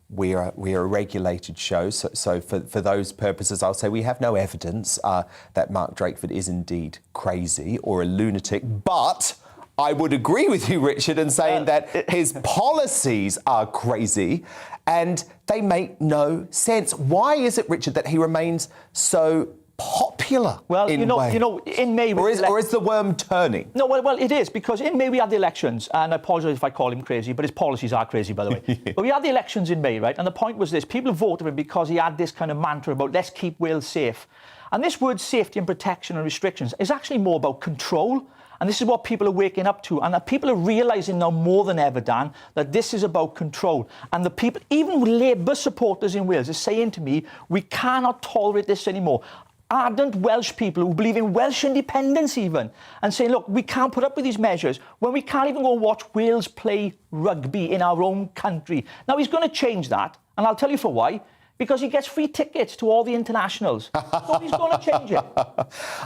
we are a regulated show. So for those purposes, I'll say we have no evidence that Mark Drakeford is indeed crazy or a lunatic. But I would agree with you, Richard, in saying that his policies are crazy and they make no sense. Why is it, Richard, that he remains so popular in Wales? In May... Or is the worm turning? No, well, it is, because in May we had the elections, and I apologise if I call him crazy, but his policies are crazy, by the way. But we had the elections in May, right? And the point was this: people voted for him because he had this kind of mantra about let's keep Wales safe. And this word safety and protection and restrictions is actually more about control. And this is what people are waking up to. And that people are realising now more than ever, Dan, that this is about control. And the people, even Labour supporters in Wales, are saying to me, we cannot tolerate this anymore. Ardent Welsh people who believe in Welsh independence even, and saying, look, we can't put up with these measures when we can't even go and watch Wales play rugby in our own country. Now, he's going to change that, and I'll tell you for why. Because he gets free tickets to all the internationals. So he's going to change it.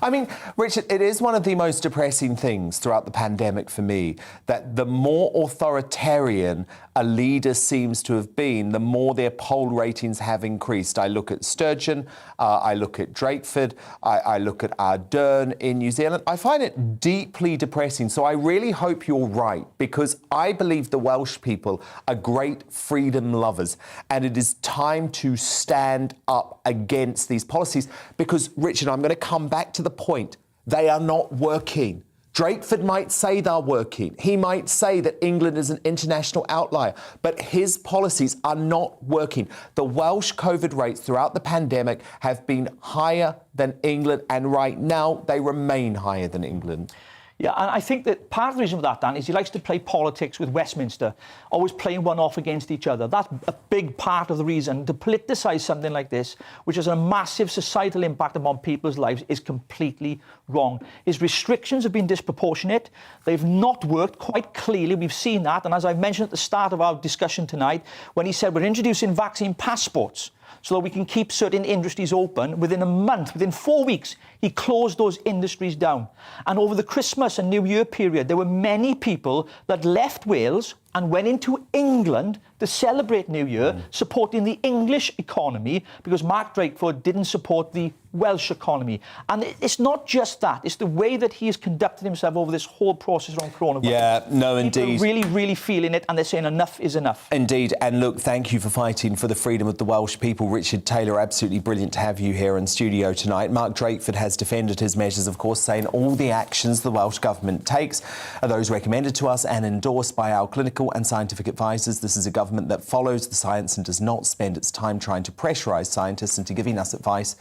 I mean, Richard, it is one of the most depressing things throughout the pandemic for me that the more authoritarian a leader seems to have been, the more their poll ratings have increased. I look at Sturgeon, I look at Drakeford, I look at Ardern in New Zealand. I find it deeply depressing. So I really hope you're right, because I believe the Welsh people are great freedom lovers, and it is time to stand up against these policies because, Richard, I'm going to come back to the point. They are not working. Drakeford might say they're working. He might say that England is an international outlier, but his policies are not working. The Welsh COVID rates throughout the pandemic have been higher than England, and right now they remain higher than England. Yeah, and I think that part of the reason for that, Dan, is he likes to play politics with Westminster, always playing one off against each other. That's a big part of the reason. To politicise something like this, which has a massive societal impact upon people's lives, is completely wrong. His restrictions have been disproportionate. They've not worked quite clearly. We've seen that. And as I mentioned at the start of our discussion tonight, when he said we're introducing vaccine passports so that we can keep certain industries open, within a month, within 4 weeks, he closed those industries down. And over the Christmas and New Year period, there were many people that left Wales and went into England to celebrate New Year, supporting the English economy, because Mark Drakeford didn't support the Welsh economy. And it's not just that, it's the way that he has conducted himself over this whole process around coronavirus. Yeah, no, indeed. People are really, really feeling it, and they're saying enough is enough. Indeed, and look, thank you for fighting for the freedom of the Welsh people. Richard Taylor, absolutely brilliant to have you here in studio tonight. Mark Drakeford has defended his measures, of course, saying all the actions the Welsh Government takes are those recommended to us and endorsed by our clinical and scientific advisors. This is a government that follows the science and does not spend its time trying to pressurise scientists into giving us advice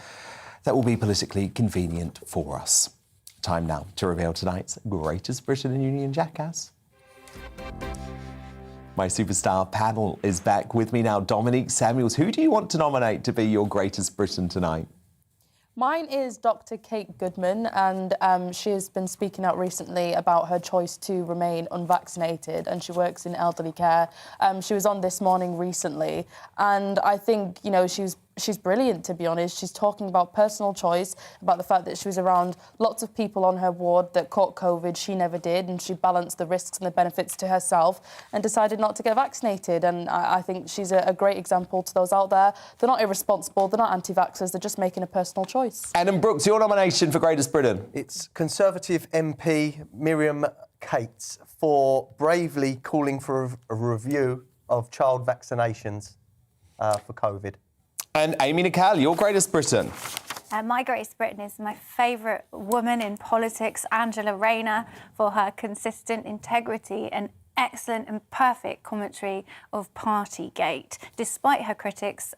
that will be politically convenient for us. Time now to reveal tonight's greatest Britain and Union jackass. My superstar panel is back with me now. Dominique Samuels, who do you want to nominate to be your greatest Britain tonight? Mine is Dr. Kate Goodman, and she has been speaking out recently about her choice to remain unvaccinated, and she works in elderly care. She was on This Morning recently, and I think, you know, she's brilliant, to be honest. She's talking about personal choice, about the fact that she was around lots of people on her ward that caught COVID. She never did, and she balanced the risks and the benefits to herself and decided not to get vaccinated. And I think she's a great example to those out there. They're not irresponsible, they're not anti-vaxxers, they're just making a personal choice. Adam Brooks, your nomination for Greatest Britain? It's Conservative MP Miriam Cates for bravely calling for a review of child vaccinations for COVID. And Amy Nicol, your Greatest Britain? My Greatest Britain is my favourite woman in politics, Angela Rayner, for her consistent integrity and excellent and perfect commentary of Partygate, despite her critics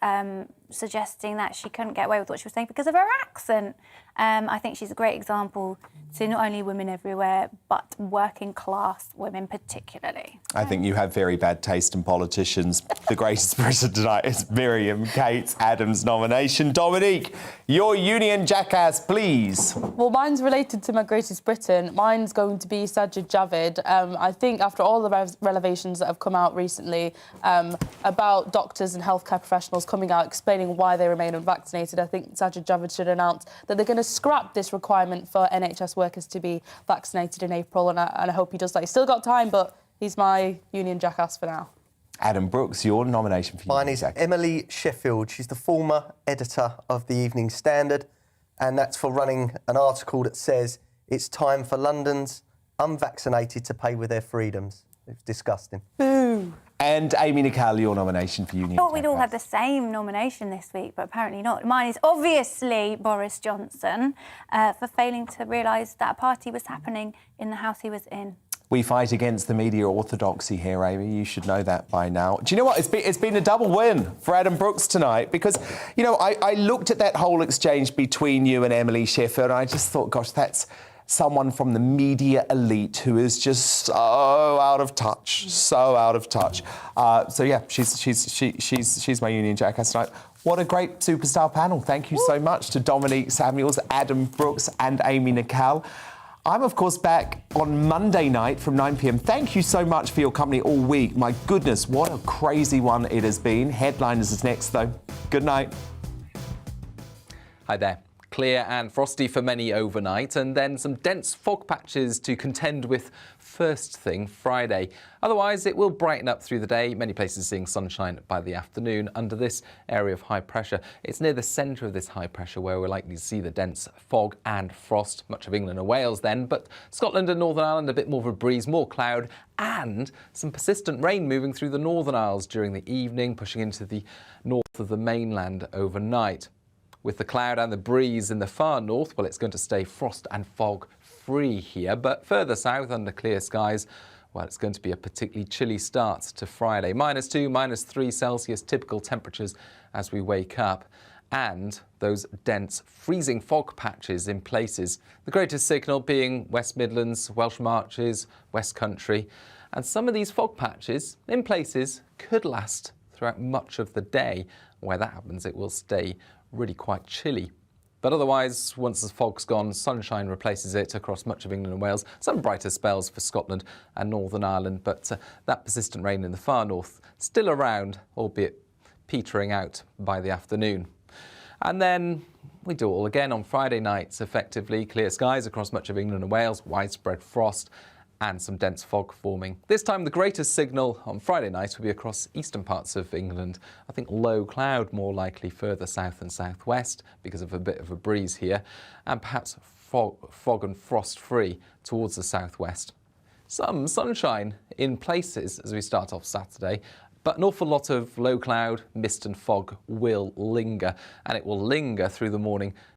suggesting that she couldn't get away with what she was saying because of her accent. I think she's a great example to not only women everywhere, but working class women particularly. I think you have very bad taste in politicians. The Greatest Britain tonight is Miriam Cates, Adam's nomination. Dominique, your union jackass, please. Well, mine's related to my Greatest Britain. Mine's going to be Sajid Javid. I think after all the revelations that have come out recently about doctors and healthcare professionals coming out explaining why they remain unvaccinated, I think Sajid Javid should announce that they're going to scrap this requirement for NHS workers to be vaccinated in April, and I hope he does that. He's still got time, but he's my union jackass for now. Adam Brooks, your nomination for Mine is Emily Sheffield. She's the former editor of the Evening Standard, and that's for running an article that says it's time for London's unvaccinated to pay with their freedoms. It's disgusting. Boo! And Amy Nicol, your nomination for union I thought we'd all have the same nomination this week, but apparently not. Mine is obviously Boris Johnson for failing to realise that a party was happening in the house he was in. We fight against the media orthodoxy here, Amy. You should know that by now. Do you know what? It's been a double win for Adam Brooks tonight because, you know, I looked at that whole exchange between you and Emily Sheffield and I just thought, gosh, that's someone from the media elite who is just so out of touch, so out of touch. So yeah, she's my union jackass tonight. What a great superstar panel. Thank you so much to Dominique Samuels, Adam Brooks and Amy Nicol. I'm, of course, back on Monday night from 9 p.m. Thank you so much for your company all week. My goodness, what a crazy one it has been. Headliners is next, though. Good night. Hi there. Clear and frosty for many overnight, and then some dense fog patches to contend with first thing Friday. Otherwise, it will brighten up through the day, many places seeing sunshine by the afternoon under this area of high pressure. It's near the centre of this high pressure where we're likely to see the dense fog and frost. Much of England and Wales then, but Scotland and Northern Ireland a bit more of a breeze, more cloud, and some persistent rain moving through the Northern Isles during the evening, pushing into the north of the mainland overnight. With the cloud and the breeze in the far north, well, it's going to stay frost and fog free here, but further south under clear skies, well, it's going to be a particularly chilly start to Friday. -2, -3 Celsius, typical temperatures as we wake up. And those dense freezing fog patches in places. The greatest signal being West Midlands, Welsh Marches, West Country. And some of these fog patches in places could last throughout much of the day. Where that happens, it will stay really quite chilly. But otherwise, once the fog's gone, sunshine replaces it across much of England and Wales. Some brighter spells for Scotland and Northern Ireland, but that persistent rain in the far north still around, albeit petering out by the afternoon. And then we do it all again on Friday nights, effectively. Clear skies across much of England and Wales, widespread frost and some dense fog forming. This time the greatest signal on Friday night will be across eastern parts of England. I think low cloud more likely further south and southwest because of a bit of a breeze here, and perhaps fog and frost free towards the southwest. Some sunshine in places as we start off Saturday, but an awful lot of low cloud, mist and fog will linger, and it will linger through the morning